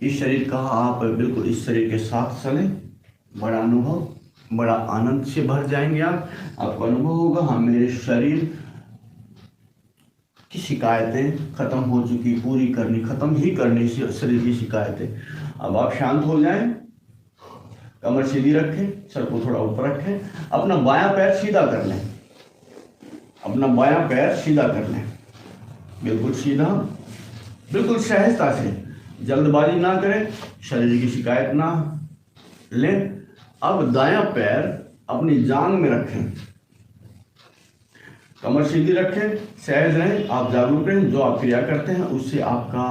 Speaker 1: इस शरीर का आप बिल्कुल इस शरीर के साथ चलें। बड़ा अनुभव, बड़ा आनंद से भर जाएंगे आपको अनुभव होगा, हाँ मेरे शरीर की शिकायतें खत्म हो चुकी, पूरी करनी, खत्म ही करनी शरीर की शिकायतें। अब आप शांत हो जाएं, कमर सीधी रखें, सर को थोड़ा ऊपर रखें, अपना बायां पैर सीधा कर लें, अपना बायां पैर सीधा कर लें, बिल्कुल सीधा, बिल्कुल सहजता से, जल्दबाजी ना करें, शरीर की शिकायत ना लें। अब दायां पैर अपनी जांघ में रखें, कमर सीधी रखें, सहज रहें, आप जागरूक रहें। जो आप क्रिया करते हैं उससे आपका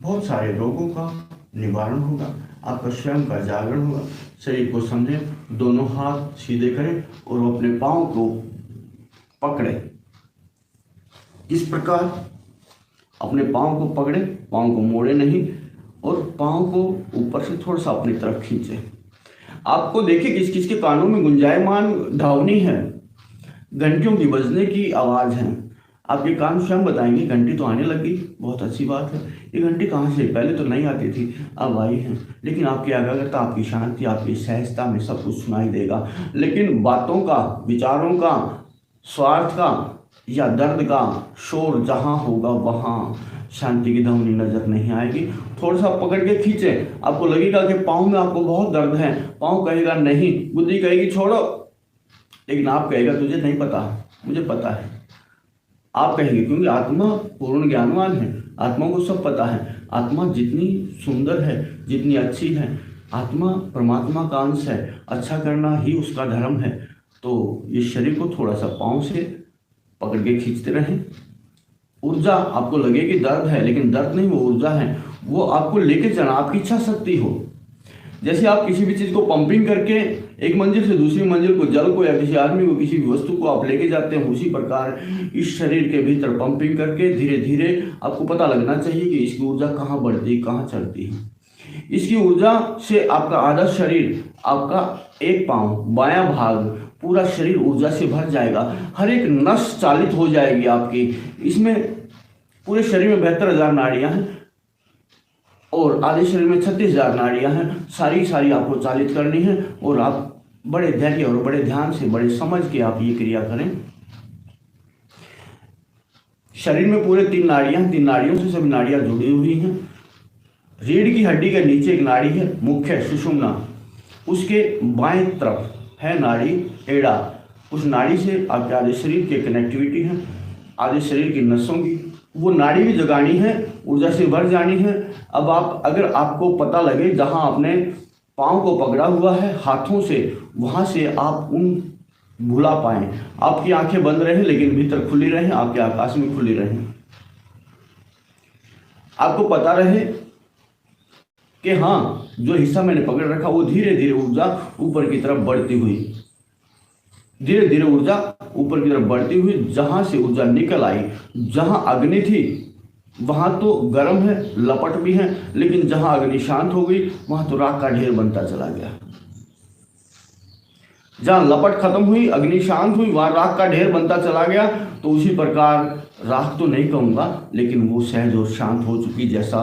Speaker 1: बहुत सारे रोगों का निवारण होगा, आपका स्वयं का जागरण होगा। शरीर को समझें, दोनों हाथ सीधे करें और अपने पांव को पकड़ें। इस प्रकार अपने पांव को पकड़े, पांव को मोड़े नहीं और पांव को ऊपर से थोड़ा सा अपनी तरफ खींचे। आपको देखिए किस किस के कानों में गुंजायमान ध्वनि है, घंटियों की बजने की आवाज़ है। आपके कान स्वयं बताएंगे घंटी तो आने लगी, बहुत अच्छी बात है। ये घंटी कहाँ से, पहले तो नहीं आती थी, अब आई है। लेकिन आपकी एकाग्रता, आपकी शांति, आपकी सहजता में सब कुछ सुनाई देगा। लेकिन बातों का, विचारों का, स्वार्थ का या दर्द का शोर जहाँ होगा वहाँ शांति की ध्वनि नजर नहीं आएगी। थोड़ा सा पकड़ के खींचे, आपको लगेगा कि पाँव में आपको बहुत दर्द है, पाँव कहेगा नहीं, बुद्धि कहेगी छोड़ो, लेकिन आप कहेगा तुझे नहीं पता, मुझे पता है। आप कहेंगे क्योंकि आत्मा पूर्ण ज्ञानवान है, आत्मा को सब पता है। आत्मा जितनी सुंदर है, जितनी अच्छी है, आत्मा परमात्मा का अंश है, अच्छा करना ही उसका धर्म है। तो इस शरीर को थोड़ा सा पाँव से पकड़ के खींचते रहें। ऊर्जा, आपको लगे कि दर्द है, लेकिन दर्द नहीं, वो ऊर्जा है, वो आपको लेके चलना, आपकी इच्छा शक्ति हो। जैसे आप किसी भी चीज़ को पंपिंग करके एक मंजिल से दूसरी मंजिल को, जल को या किसी आदमी को, किसी भी वस्तु को आप लेके जाते हैं, उसी प्रकार इस शरीर के भीतर पंपिंग करके धीरे धीरे आपको पता लगना चाहिए कि इसकी ऊर्जा कहाँ बढ़ती, कहाँ चढ़ती है। इसकी ऊर्जा से आपका आधा शरीर, आपका एक पाँव, बायां भाग, पूरा शरीर ऊर्जा से भर जाएगा। हर एक नस चालित हो जाएगी आपकी। इसमें पूरे शरीर में 72,000 नाड़ियां हैं और आधे शरीर में 36,000 नाड़ियां हैं। सारी आपको चालित करनी है और आप बड़े धैर्य और बड़े ध्यान से, बड़े समझ के आप ये क्रिया करें। शरीर में पूरे 3 नाड़ियां, 3 नाड़ियों से सभी नाड़ियां जुड़ी हुई हैं। रीढ़ की हड्डी के नीचे एक नाड़ी है, मुख्य सुषुम्ना, उसके बाएं तरफ है नाड़ी एड़ा। उस नाड़ी से आपके आधे शरीर की कनेक्टिविटी है, आधे शरीर की नसों की, वो नाड़ी भी जगानी है, ऊर्जा से भर जानी है। अब आप, अगर आपको पता लगे जहां आपने पाँव को पकड़ा हुआ है हाथों से, वहां से आप उन भुला पाएं। आपकी आंखें बंद रहें लेकिन भीतर खुली रहें, आपके आकाश में खुली रहें। आपको पता रहे कि हाँ, जो हिस्सा मैंने पकड़ रखा वो धीरे धीरे ऊर्जा ऊपर की तरफ बढ़ती हुई, धीरे धीरे ऊर्जा ऊपर की तरफ बढ़ती हुई, जहां से ऊर्जा निकल आई, जहां अग्नि थी वहां तो गर्म है, लपट भी है, लेकिन जहां अग्नि शांत हो गई वहां तो राख का ढेर बनता चला गया। जहां लपट खत्म हुई, अग्नि शांत हुई, वहां राख का ढेर बनता चला गया। तो उसी प्रकार राख तो नहीं कहूंगा, लेकिन वो सहज और शांत हो चुकी, जैसा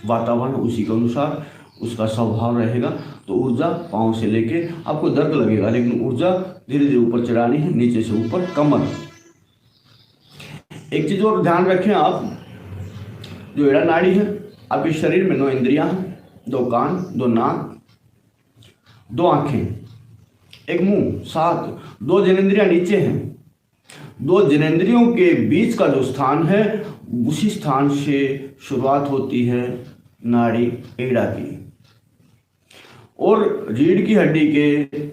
Speaker 1: वातावरण उसी के अनुसार उसका स्वभाव रहेगा। तो ऊर्जा पाँव से लेके, आपको दर्द लगेगा लेकिन ऊर्जा धीरे धीरे ऊपर चढ़ानी है, नीचे से ऊपर कमर। एक चीज और ध्यान रखें आप, जो एड़ा नाड़ी है, आपके शरीर में 9 इंद्रियां हैं, 2 कान, 2 नाक, 2 आंखें, 1 मुंह, 7 2 जननेंद्रियां नीचे हैं। 2 जननेंद्रियों के बीच का जो स्थान है उसी स्थान से शुरुआत होती है नाड़ी एड़ा की, और रीढ़ की हड्डी के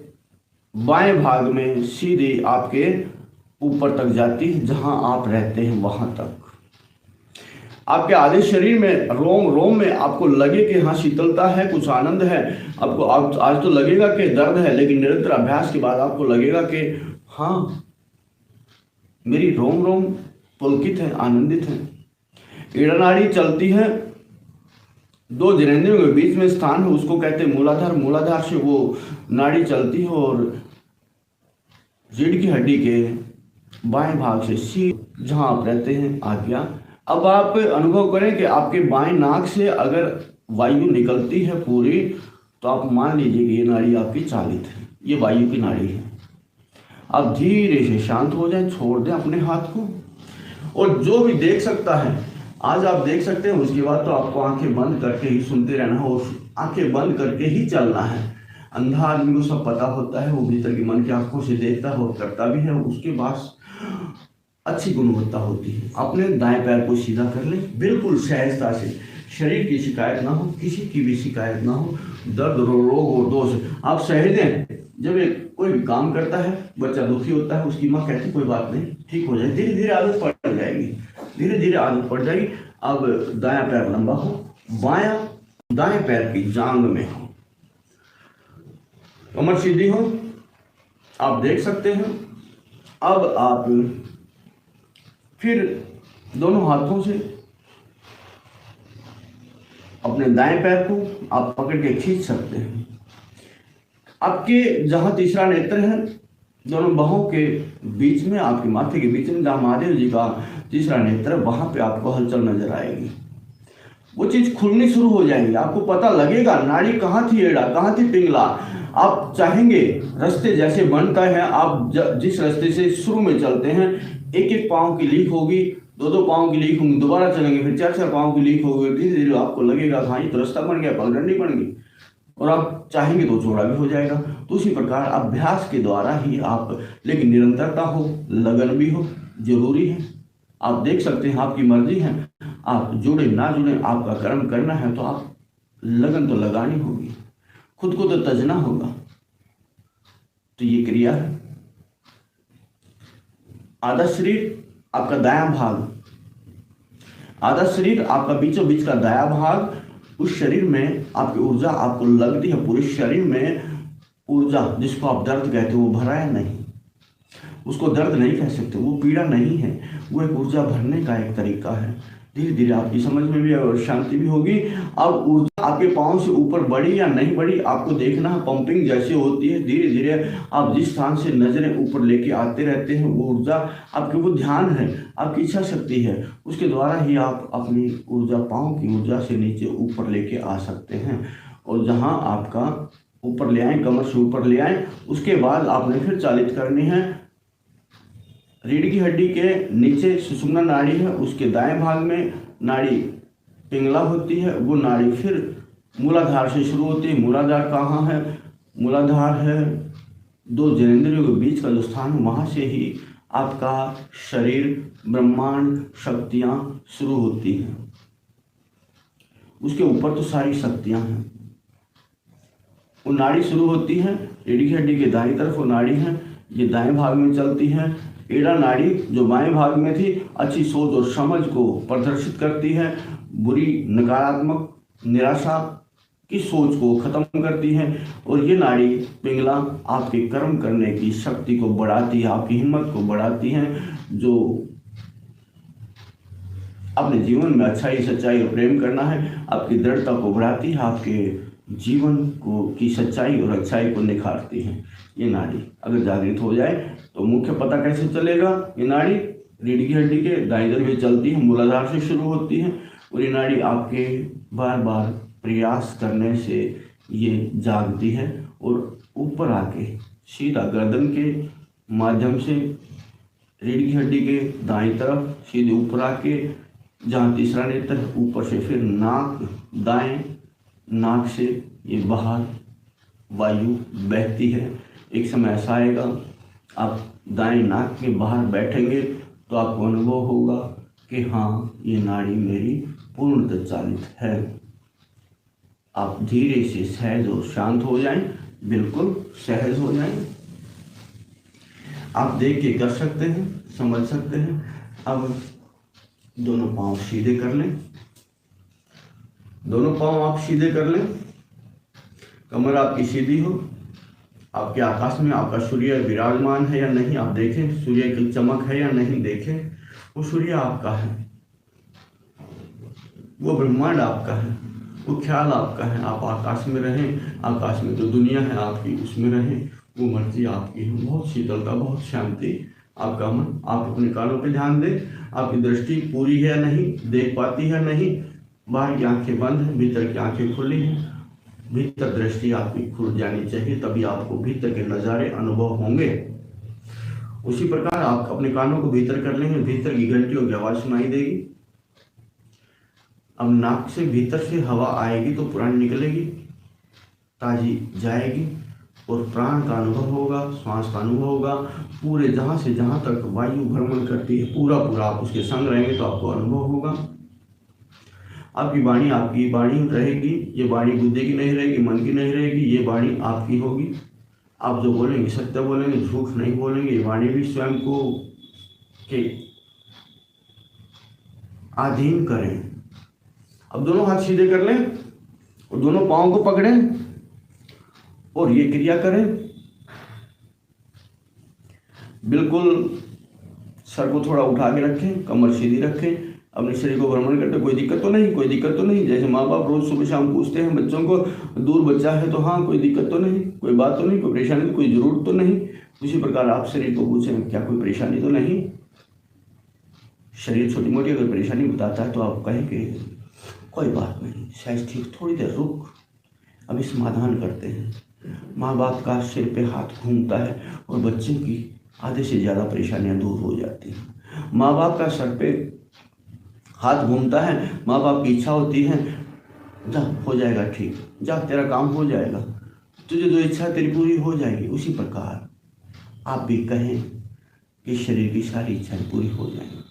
Speaker 1: बाएं भाग में सीधी आपके ऊपर तक जाती है, जहां आप रहते हैं वहां तक। आपके आधे शरीर में रोम रोम में आपको लगे कि हाँ शीतलता है, कुछ आनंद है, आपको आज तो लगेगा कि दर्द है, लेकिन निरंतर अभ्यास के बाद आपको लगेगा कि हाँ मेरी रोम रोम पुलकित है, आनंदित है। एड़ा नाड़ी चलती है, 2 जननेंद्रियों के बीच में स्थान है, उसको कहते हैं मूलाधार। मूलाधार से वो नाड़ी चलती है और रीढ़ की हड्डी के बाएं भाग से सीधे जहां आप रहते हैं आ गया। अब आप अनुभव करें कि आपके बाएं नाक से अगर वायु निकलती है पूरी, तो आप मान लीजिए कि ये नाड़ी आपकी चालित है, ये वायु की नाड़ी है। आप धीरे से शांत हो जाएं, छोड़ दें अपने हाथ को, और जो भी देख सकता है आज आप देख सकते हैं, उसके बाद तो आपको आंखें बंद करके ही सुनते रहना है और आंखें बंद करके ही चलना है। अंधा आदमी को सब पता होता है, वो भीतर की मन की आंखों से देखता है और करता भी है, उसके पास अच्छी गुणवत्ता होती है। अपने दाएं पैर को सीधा कर ले, बिल्कुल सहजता से, शरीर की शिकायत ना हो, किसी की भी शिकायत ना हो, दर्द रोग और दोष आप सहज दें। जब एक कोई भी काम करता है, बच्चा दुखी होता है, उसकी माँ कहती कोई बात नहीं, ठीक हो जाए, धीरे धीरे आदत पड़ जाएगी, धीरे धीरे आदत पड़ जाएगी। अब दायां पैर लंबा हो, बायां दाएं पैर की जांग में हो, कमर सीधी हो, आप देख सकते हैं। अब आप फिर दोनों हाथों से अपने दाएं पैर को आप पकड़ के खींच सकते हैं। आपके जहां तीसरा नेत्र है, दोनों बाहों के बीच में, आपके माथे के बीच में जहां महादेव जी का तीसरा नेत्र, वहां पे आपको हलचल नजर आएगी। वो चीज खुलनी शुरू हो जाएगी, आपको पता लगेगा नाड़ी कहाँ थी, एड़ा कहाँ थी, पिंगला। आप चाहेंगे रास्ते जैसे बनता है, आप जिस रास्ते से शुरू में चलते हैं, एक एक पाँव की लीक होगी, 2-2 पाँव की लीक होंगी, दोबारा चलेंगे फिर 4-4 पाँव की लीक होगी, धीरे धीरे आपको लगेगा हाँ ये तो रास्ता बन गया, पगडंडी बन गई, और आप चाहेंगे तो चौड़ा भी हो जाएगा। तो उसी प्रकार अभ्यास के द्वारा ही आप, लेकिन निरंतरता हो, लगन भी हो, जरूरी है। आप देख सकते हैं, आपकी मर्जी है, आप जुड़े ना जुड़े, आपका कर्म करना है तो आप लगन तो लगानी होगी, खुद को तो तजना होगा। तो ये क्रिया है। आधा शरीर आपका दायां भाग, आधा शरीर आपका बीचों बीच का दायां भाग, उस शरीर में आपकी ऊर्जा आपको लगती है, पूरे शरीर में ऊर्जा, जिसको आप दर्द कहते हो, वो भरा है नहीं, उसको दर्द नहीं कह सकते, वो पीड़ा नहीं है, वो एक ऊर्जा भरने का एक तरीका है। धीरे धीरे आपकी समझ में भी और शांति भी होगी। अब ऊर्जा आपके पाँव से ऊपर बढ़ी या नहीं बढ़ी आपको देखना है, पंपिंग जैसे होती है, धीरे धीरे आप जिस स्थान से नजरें ऊपर लेके आते रहते हैं, वो ऊर्जा आपके, वो ध्यान है, आपकी इच्छा शक्ति है, उसके द्वारा ही आप अपनी ऊर्जा, पाँव की ऊर्जा से नीचे ऊपर लेके आ सकते हैं। और जहाँ आपका ऊपर ले आए, कमर से ऊपर ले आए, उसके बाद आपने फिर चालित करनी है। रीढ़ की हड्डी के नीचे सुषुम्ना नाड़ी है, उसके दाएं भाग में नाड़ी पिंगला होती है, वो नाड़ी फिर मूलाधार से शुरू होती है। मूलाधार कहाँ है? मूलाधार है 2 जननेंद्रियों के बीच का जो स्थान, वहाँ से ही आपका शरीर, ब्रह्मांड, शक्तियाँ शुरू होती हैं। उसके ऊपर तो सारी शक्तियाँ हैं। वो नाड़ी शुरू होती है रीढ़ की हड्डी के दाईं तरफ, वो नाड़ी है, ये दाएं भाग में चलती है। एड़ा नाड़ी जो बाएं भाग में थी, अच्छी सोच और समझ को प्रदर्शित करती है, बुरी नकारात्मक निराशा की सोच को खत्म करती है। और ये नाड़ी पिंगला आपके कर्म करने की शक्ति को बढ़ाती है, आपकी हिम्मत को बढ़ाती है, जो अपने जीवन में अच्छाई, सच्चाई और प्रेम करना है, आपकी दृढ़ता को बढ़ाती है, आपके जीवन को की सच्चाई और अच्छाई को निखारती है। ये नाड़ी अगर जागृत हो जाए तो मुख्य पता कैसे चलेगा? ये नाड़ी रीढ़ की हड्डी के दाईं तरफ में चलती है, मूलाधार से शुरू होती है, और ये नाड़ी आपके बार बार प्रयास करने से ये जागती है और ऊपर आके सीधा गर्दन के माध्यम से रीढ़ की हड्डी के दाईं तरफ सीधे ऊपर आके जहाँ तीसरा नेत्र ऊपर से फिर नाक दाएं नाक से ये बाहर वायु बहती है। एक समय ऐसा आएगा आप दाएं नाक के बाहर बैठेंगे तो आपको अनुभव होगा कि हाँ, ये नाड़ी मेरी पूर्णतः चालित है। आप धीरे से सहज और शांत हो जाएं, बिल्कुल सहज हो जाएं। आप देख के कर सकते हैं, समझ सकते हैं। अब दोनों पांव सीधे कर लें, दोनों पांव आप सीधे कर लें, कमर आपकी सीधी हो। आपके आकाश में आपका सूर्य विराजमान है या नहीं आप देखें, सूर्य की चमक है या नहीं देखें। वो सूर्य आपका है, वो ब्रह्मांड आपका है, वो ख्याल आपका है। आप आकाश में रहें, आकाश में जो दुनिया है आपकी उसमें रहें, वो मर्जी आपकी है। बहुत शीतलता, बहुत शांति। आपका मन, आप अपने कानों पे ध्यान दें। आपकी दृष्टि पूरी है नहीं, देख पाती है नहीं, बाहर की आंखें बंद हैं, भीतर की आंखें खुली हैं। भीतर दृष्टि आपकी खुल जानी चाहिए, तभी आपको भीतर के नज़ारे अनुभव होंगे। उसी प्रकार आप अपने कानों को भीतर कर लेंगे, भीतर की घंटियों की आवाज़ सुनाई देगी। अब नाक से भीतर से हवा आएगी तो प्राण निकलेगी, ताजी जाएगी और प्राण का अनुभव होगा, श्वास का अनुभव होगा। पूरे जहाँ से जहाँ तक वायु भ्रमण करती है पूरा आप उसके संग रहेंगे तो आपको अनुभव होगा। आपकी वाणी रहेगी। ये वाणी बुद्धि की नहीं रहेगी, मन की नहीं रहेगी, ये वाणी आपकी होगी। आप जो बोलेंगे सत्य बोलेंगे, झूठ नहीं बोलेंगे। ये वाणी भी स्वयं को के अधीन करें। अब दोनों हाथ सीधे कर लें और दोनों पाँव को पकड़ें और ये क्रिया करें। बिल्कुल सर को थोड़ा उठा के रखें, कमर सीधी रखें, अपने शरीर को भ्रमण करते। कोई दिक्कत तो नहीं, कोई दिक्कत तो नहीं। जैसे माँ बाप रोज सुबह शाम पूछते हैं बच्चों को, दूर बच्चा है तो हाँ, कोई दिक्कत तो नहीं, कोई बात तो नहीं, कोई परेशानी, कोई जरूरत तो नहीं। उसी प्रकार आप शरीर को पूछें, क्या कोई परेशानी तो नहीं। शरीर छोटी मोटी अगर परेशानी बताता है तो आप कहें कि कोई बात नहीं, सहज ठीक, थोड़ी देर रुक, अभी समाधान करते हैं। माँ बाप का सिर पे हाथ घूमता है और बच्चे की आधे से ज़्यादा परेशानियां दूर हो जाती हैं। माँ बाप का सर पे हाथ घूमता है, माँ बाप की इच्छा होती है, जा हो जाएगा ठीक, जा तेरा काम हो जाएगा, तुझे जो इच्छा तेरी पूरी हो जाएगी। उसी प्रकार आप भी कहें कि शरीर की सारी इच्छाएं पूरी हो जाएंगी।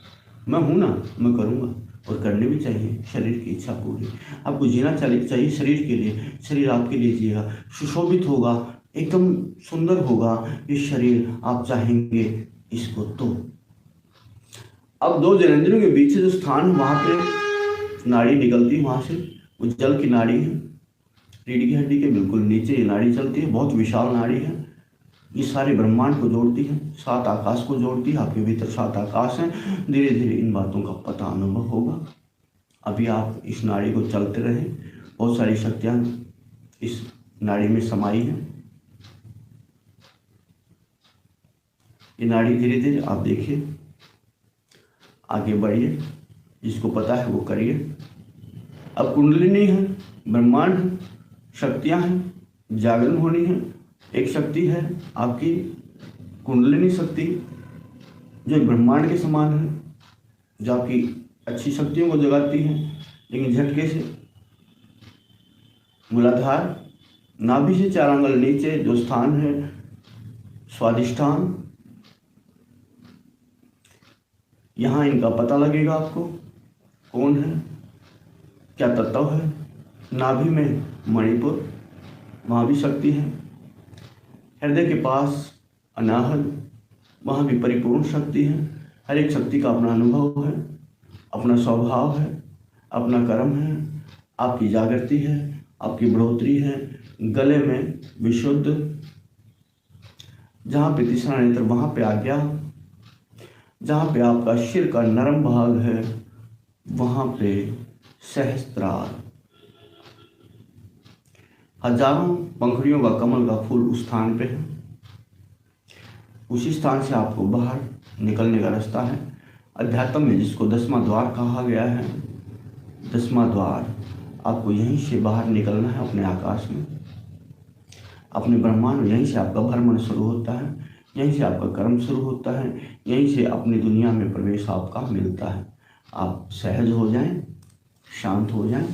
Speaker 1: मैं हूँ ना, मैं करूँगा और करनी भी चाहिए। शरीर की इच्छा पूरी, आपको जीना चाहिए शरीर के लिए। शरीर आपके लिए जिएगा, सुशोभित होगा, एकदम सुंदर होगा ये शरीर। आप चाहेंगे इसको तो। अब दो जननेंद्रियों के बीच जो स्थान है वहाँ पे नाड़ी निकलती है, वहाँ से वो जल की नाड़ी है। रीढ़ की हड्डी के बिल्कुल नीचे ये नाड़ी चलती है, बहुत विशाल नाड़ी है। ये सारे ब्रह्मांड को जोड़ती है, 7 आकाश को जोड़ती है। आपके भीतर 7 आकाश हैं। धीरे धीरे इन बातों का पता अनुभव होगा। अभी आप इस नाड़ी को चलते रहें, बहुत सारी शक्तियाँ इस नाड़ी में समाई हैं। ये नाड़ी धीरे धीरे आप देखिए, आगे बढ़िए, जिसको पता है वो करिए। अब कुंडलिनी है, ब्रह्मांड है, शक्तियाँ हैं, जागरण होनी है। एक शक्ति है आपकी कुंडलिनी शक्ति, जो ब्रह्मांड के समान है, जो आपकी अच्छी शक्तियों को जगाती है। लेकिन झटके से मूलाधार, नाभि से 4 आंगल नीचे जो स्थान है स्वादिष्ठान, यहाँ इनका पता लगेगा आपको कौन है, क्या तत्व है। नाभि में मणिपुर, वहाँ भी शक्ति है। हृदय के पास अनाहत, वहाँ भी परिपूर्ण शक्ति है। हर एक शक्ति का अपना अनुभव है, अपना स्वभाव है, अपना कर्म है। आपकी जागृति है, आपकी बढ़ोतरी है। गले में विशुद्ध, जहाँ पे तीसरा नेत्र वहाँ पे आ गया। जहाँ पे आपका सिर का नरम भाग है वहाँ पे सहस्त्रार, हजारों पंखुड़ियों का कमल का फूल उस स्थान पे है। उसी स्थान से आपको बाहर निकलने का रास्ता है। अध्यात्म में जिसको 10वां द्वार कहा गया है, 10वां द्वार, आपको यहीं से बाहर निकलना है अपने आकाश में, अपने ब्रह्मांड में। यहीं से आपका भ्रमण शुरू होता है, यहीं से आपका कर्म शुरू होता है, यहीं से अपनी दुनिया में प्रवेश आपका मिलता है। आप सहज हो जाएं, शांत हो जाएं।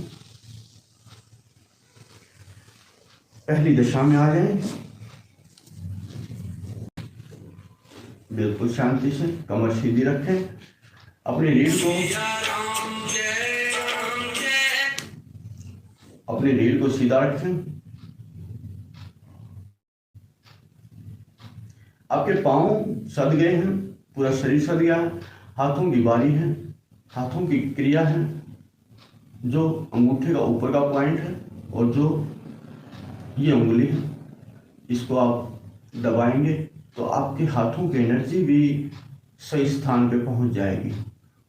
Speaker 1: पहली दशा में आ जाएं, बिल्कुल शांति से कमर सीधी रखें, अपनी रीढ़ को सीधा रखें। आपके पांव सद गए हैं, पूरा शरीर सद गया है, हाथों की बारी है, हाथों की क्रिया है। जो अंगूठे का ऊपर का पॉइंट है और जो ये उंगली है, इसको आप दबाएंगे तो आपके हाथों की एनर्जी भी सही स्थान पे पहुंच जाएगी।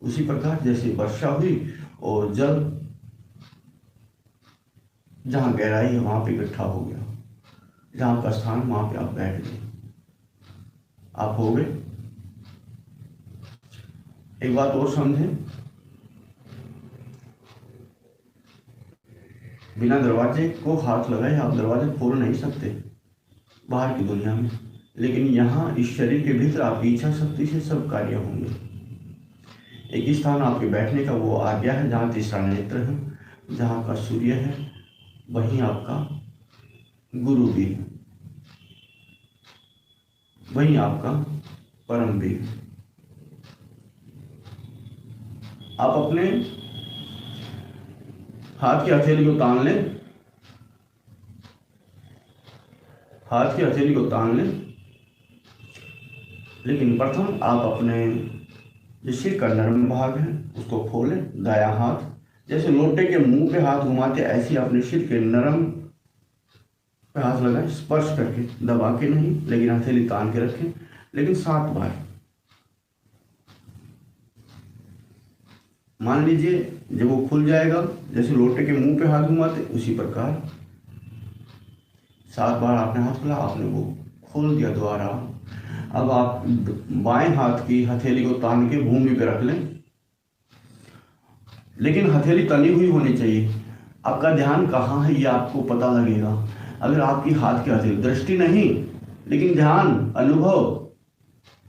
Speaker 1: उसी प्रकार जैसे वर्षा हुई और जल जहाँ गहराई है वहाँ पे इकट्ठा हो गया, जहाँ आपका स्थान वहाँ पे आप बैठ गए, आप हो गए। एक बात और समझें, बिना दरवाजे को हाथ लगाए आप दरवाजे खोल नहीं सकते बाहर की दुनिया में, लेकिन यहाँ इस शरीर के भीतर आपकी इच्छा शक्ति से सब कार्य होंगे। एक स्थान आपके बैठने का वो आ गया है जहाँ तीसरा नेत्र है, जहाँ का सूर्य है, वहीं आपका गुरु भी है, वहीं आपका परम भी है। आप अपने हाथ की हथेली को तान लें, हाथ की हथेली को तान लें, लेकिन प्रथम आप अपने जो सिर का नरम भाग है उसको खोलें। दायां हाथ जैसे लोटे के मुंह पे हाथ घुमाते ऐसे अपने सिर के नरम पे हाथ लगाएं, स्पर्श करके, दबा के नहीं, लेकिन हथेली तान के रखें, लेकिन 7 बार। मान लीजिए जब वो खुल जाएगा, जैसे लोटे के मुंह पे हाथ घुमाते उसी प्रकार 7 बार आपने हाथ खुला, आपने वो खोल दिया दोबारा। अब आप बाएं हाथ की हथेली को तान के भूमि पे रख लें, लेकिन हथेली तनी हुई होनी चाहिए। आपका ध्यान कहाँ है ये आपको पता लगेगा। अगर आपकी हाथ की हथेली, दृष्टि नहीं लेकिन ध्यान, अनुभव,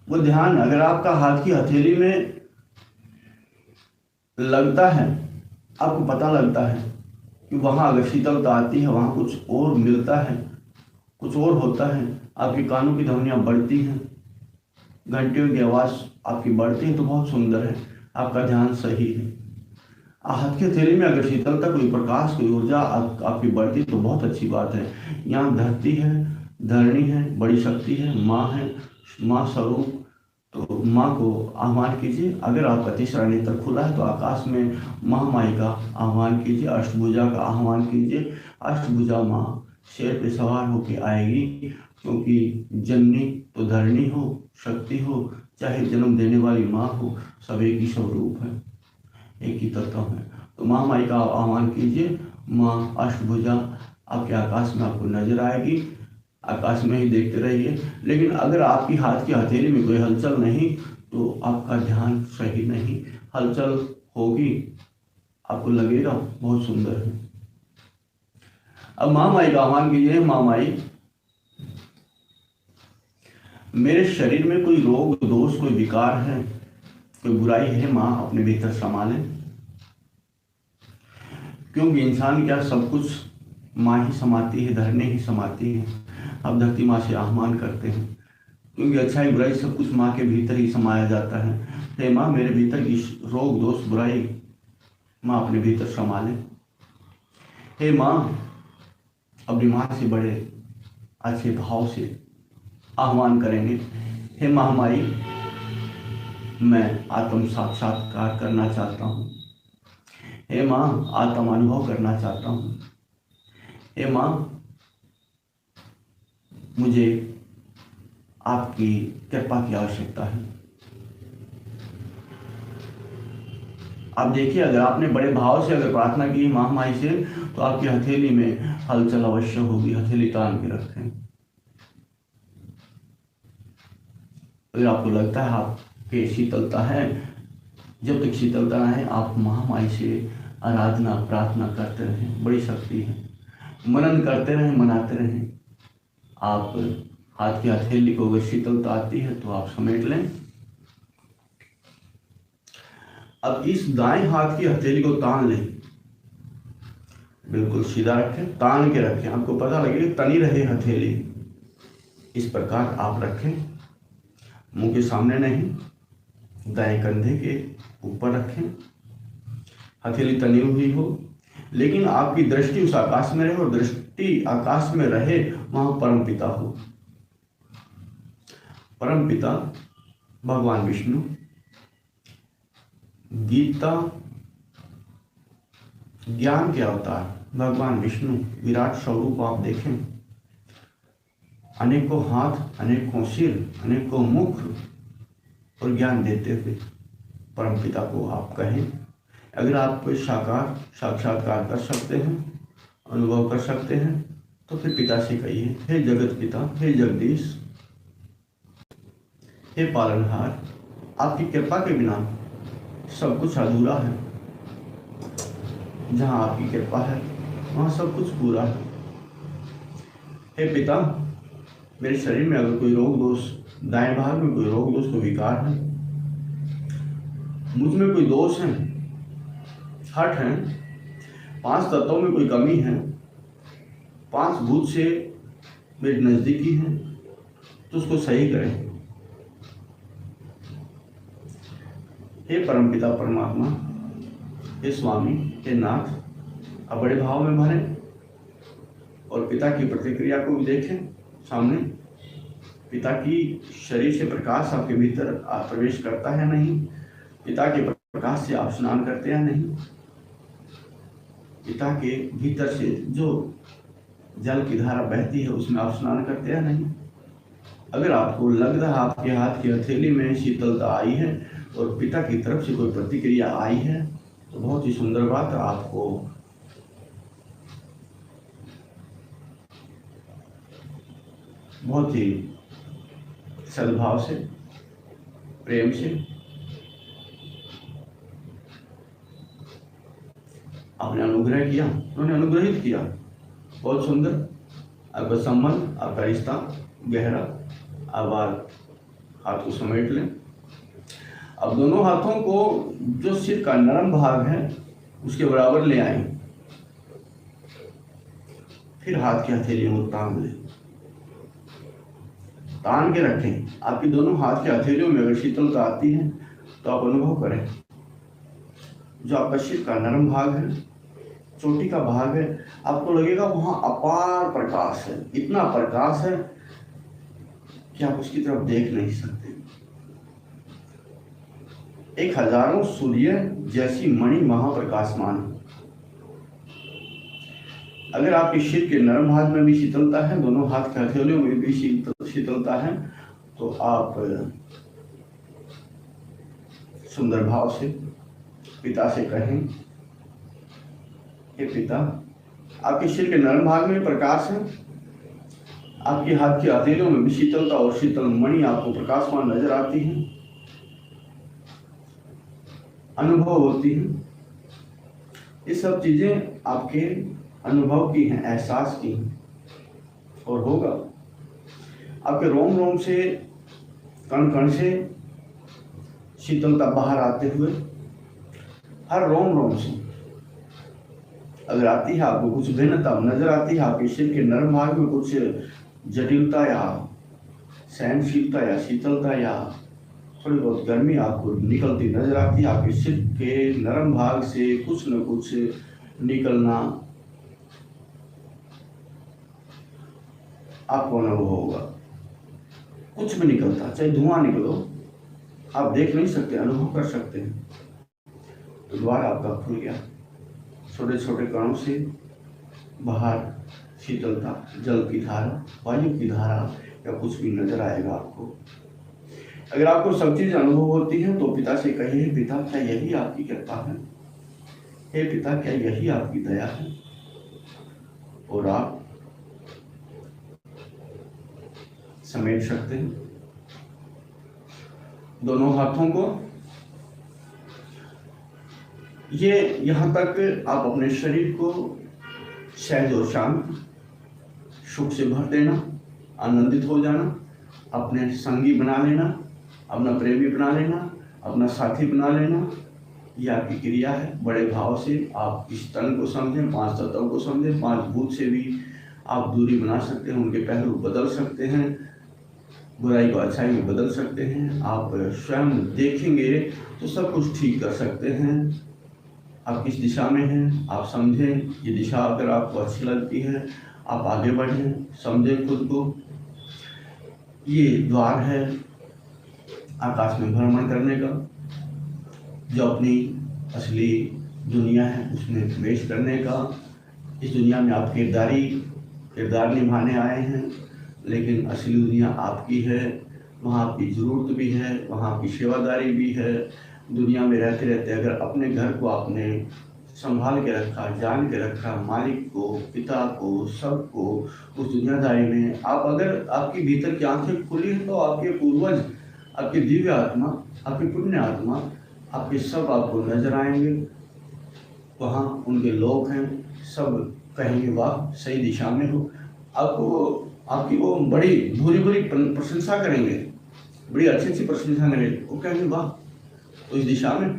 Speaker 1: वो ध्यान अगर आपका हाथ की हथेली में लगता है, आपको पता लगता है कि वहाँ अगर शीतलता आती है, वहाँ कुछ और मिलता है, कुछ और होता है, आपके कानों की ध्वनियाँ बढ़ती हैं, घंटियों की आवाज़ आपकी बढ़ती है, तो बहुत सुंदर है, आपका ध्यान सही है। हाथ की हथेली में अगर शीतलता, कोई प्रकाश, कोई ऊर्जा आपकी बढ़ती तो बहुत अच्छी बात है। यहाँ धरती है, धरणी है, बड़ी शक्ति है, माँ है, माँ स्वरूप, तो माँ को आह्वान कीजिए। अगर आपका तीसरा नेत्र खुला है तो आकाश में महामाई का आह्वान कीजिए, अष्टभुजा का आह्वान कीजिए। अष्टभुजा माँ शेर पे सवार होके आएगी, क्योंकि जननी तो धरणी हो, शक्ति हो, चाहे जन्म देने वाली माँ हो, सब एक ही स्वरूप है, एक ही तत्व है। तो महामाई का आह्वान कीजिए। माँ अष्टभुजा आपके आकाश में आपको नजर आएगी, आकाश में ही देखते रहिए। लेकिन अगर आपकी हाथ की हथेली में कोई हलचल नहीं तो आपका ध्यान सही नहीं, हलचल होगी, आपको लगेगा बहुत सुंदर है। अब महामाई का आह्वान कीजिए। महामाई, मेरे शरीर में कोई रोग, दोष, कोई विकार है, कोई बुराई है, माँ अपने भीतर संभालें। क्योंकि इंसान क्या, सब कुछ माँ ही समाती है, धरने ही समाती है। अब धरती माँ से आह्वान करते हैं, क्योंकि अच्छाई बुराई सब कुछ माँ के भीतर ही समाया जाता है। हे माँ, मेरे भीतर की रोग, दोष, बुराई माँ अपने भीतर संभाले। हे माँ, अपनी माँ से बड़े अच्छे भाव से आह्वान करेंगे। हे महामाई, मैं आत्म साक्षात्कार करना चाहता हूँ। हे माँ, आत्म अनुभव करना चाहता हूँ। हे माँ, मुझे आपकी कृपा की आवश्यकता है। आप देखिए, अगर आपने बड़े भाव से अगर प्रार्थना की महामाई से, तो आपकी हथेली में हलचल अवश्य होगी। हथेली तान के रखें। अगर आपको लगता है आपके शीतलता है, जब तक शीतलता ना है, आप महामाई से आराधना, प्रार्थना करते रहें। बड़ी शक्ति है, मनन करते रहें, मनाते रहें। आप हाथ की हथेली को अगर शीतलता आती है तो आप समेट लें। अब इस दाएं हाथ की हथेली को तान लें, बिल्कुल सीधा रखें, तान के रखें, आपको पता लगे तनी रहे हथेली, इस प्रकार आप रखें। मुंह के सामने नहीं, दाएं कंधे के ऊपर रखें, हथेली तनी हुई हो, लेकिन आपकी दृष्टि उस आकाश में रहे, और दृष्टि आकाश में रहे वहां परम पिता हो। परम पिता भगवान विष्णु, गीता ज्ञान के अवतार भगवान विष्णु विराट स्वरूप आप देखें, अनेकों हाथ, अनेकों सिर, अनेकों मुख और ज्ञान देते हुए परम पिता को आप कहें। अगर आप कोई साक्षात्कार कर सकते हैं, अनुभव कर सकते हैं, तो फिर पिता से कहिए, हे जगत पिता, हे जगदीश, हे पालनहार, आपकी कृपा के बिना सब कुछ अधूरा है। जहाँ आपकी कृपा है वहाँ सब कुछ पूरा है। हे पिता, मेरे शरीर में अगर कोई रोग दोष, दाएं भाग में कोई रोग दोष, कोई विकार है, मुझ में कोई दोष है, हट है, 5 तत्वों में कोई कमी है, 5 भूत से मेरी नजदीकी है, तो उसको सही करें। हे परमपिता परमात्मा, हे स्वामी, हे नाथ, आप बड़े भाव में भरें और पिता की प्रतिक्रिया को भी देखें सामने। पिता की शरीर से प्रकाश आपके भीतर प्रवेश करता है नहीं, पिता के प्रकाश से आप स्नान करते हैं नहीं, पिता के भीतर से जो जल की धारा बहती है उसमें आप स्नान करते हैं नहीं। अगर आपको लग रहा आपके हाथ की हथेली में शीतलता आई है और पिता की तरफ से कोई प्रतिक्रिया आई है, तो बहुत ही सुंदर बात है। आपको बहुत ही सद्भाव से, प्रेम से आपने अनुग्रह किया, उन्होंने अनुग्रहित किया, बहुत सुंदर। आपका संबंध, आपका रिश्ता गहरा। अब आप हाथ को समेट लें। अब दोनों हाथों को जो सिर का नरम भाग है उसके बराबर ले आए, फिर हाथ की हथेलियों को तान लें, तान के रखें। आपकी दोनों हाथ की हथेलियों में अगर शीतलता आती है तो आप अनुभव करें, जो आपका सिर का नरम भाग है, चोटी का भाग है, आपको लगेगा वहां अपार प्रकाश है, इतना प्रकाश है कि आप उसकी तरफ देख नहीं सकते। एक हजारों सूर्य जैसी मणि महाप्रकाशमान। अगर आपके सिर के नरम भाग में भी शीतलता है, दोनों हाथ के हथेलियों में भी शीतलता है, तो आप सुंदर भाव से पिता से कहें, हे पिता, आपके सिर के नरम भाग में प्रकाश है, आपके हाथ की हथेलियों में भी शीतलता और शीतल मणि आपको प्रकाशमान नजर आती है, अनुभव होती है। ये सब चीजें आपके अनुभव की हैं, एहसास की हैं, और होगा आपके रोम रोम से, कण कण से शीतलता बाहर आते हुए, हर रोम रोम से अगर आती है आपको कुछ भिन्नता नजर आती है, आपके सिर के नरम भाग में कुछ जटिलता या सहनशीलता या शीतलता या थोड़ी बहुत गर्मी आपको निकलती नजर आती है, आपके सिर के नरम भाग से कुछ न कुछ निकलना आपको अनुभव होगा। कुछ भी निकलता, चाहे धुआं निकलो, आप देख नहीं सकते, अनुभव कर सकते हैं। तो द्वार आपका खुल गया, छोटे छोटे कणों से बाहर शीतलता, जल की धारा, वायु की धारा या कुछ भी नजर आएगा आपको। अगर आपको सब चीज अनुभव होती है तो पिता से कहिए, पिता क्या यही आपकी कृपा है? हे पिता, क्या यही आपकी दया है? और आप समेट सकते हैं दोनों हाथों को। ये यहाँ तक आप अपने शरीर को सहज और शांत, सुख से भर देना, आनंदित हो जाना, अपने संगी बना लेना, अपना प्रेमी बना लेना, अपना साथी बना लेना, ये आपकी क्रिया है। बड़े भाव से आप इस तन को समझें, 5 तत्वों को समझें। 5 भूत से भी आप दूरी बना सकते हैं, उनके पहलू बदल सकते हैं, बुराई को अच्छाई में बदल सकते हैं। आप स्वयं देखेंगे तो सब कुछ ठीक कर सकते हैं। आप किस दिशा में हैं आप समझें। ये दिशा अगर आपको अच्छी लगती है आप आगे बढ़ें, समझें खुद को। ये द्वार है आकाश में भ्रमण करने का, जो अपनी असली दुनिया है उसमें प्रवेश करने का। इस दुनिया में आप किरदार निभाने आए हैं, लेकिन असली दुनिया आपकी है। वहाँ आपकी ज़रूरत भी है, वहाँ आपकी सेवादारी भी है। दुनिया में रहते रहते अगर अपने घर को आपने संभाल के रखा, जान के रखा, मालिक को, पिता को, सबको, उस दुनियादारी में आप अगर आपकी भीतर की आंखें खुली हैं तो आपके पूर्वज, आपकी दिव्य आत्मा, आपकी पुण्य आत्मा, आपके सब आपको नजर आएंगे। वहाँ उनके लोग हैं, सब कहेंगे वाह सही दिशा में हो। आपकी वो बड़ी भूरी प्रशंसा करेंगे, बड़ी अच्छी प्रशंसा करेंगे। वो कहेंगे वाह, तो इस दिशा में,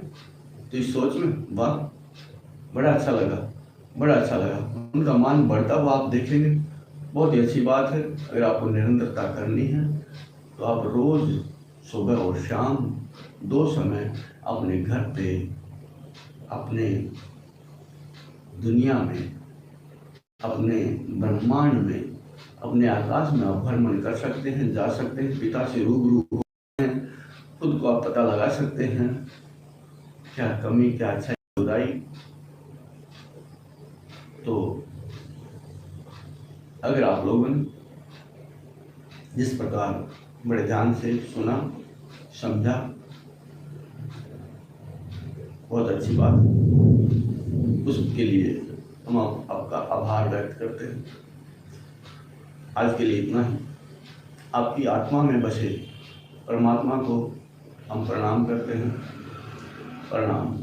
Speaker 1: तो इस सोच में, वाह बड़ा अच्छा लगा। उनका मान बढ़ता हुआ आप देखेंगे। बहुत ही अच्छी बात है। अगर आपको निरंतरता करनी है तो आप रोज़ सुबह और शाम 2 समय अपने घर पे, अपने दुनिया में, अपने ब्रह्मांड में, अपने आकाश में आप भ्रमण कर सकते हैं, जा सकते हैं, पिता से रूबरू हो हैं। खुद को आप पता लगा सकते हैं, क्या कमी, क्या अच्छाई, बुराई। तो अगर आप लोगों ने जिस प्रकार बड़े ध्यान से सुना, समझा, बहुत अच्छी बात, उसके लिए हम आपका आभार व्यक्त करते हैं। आज के लिए इतना ही। आपकी आत्मा में बसे परमात्मा को हम प्रणाम करते हैं। प्रणाम।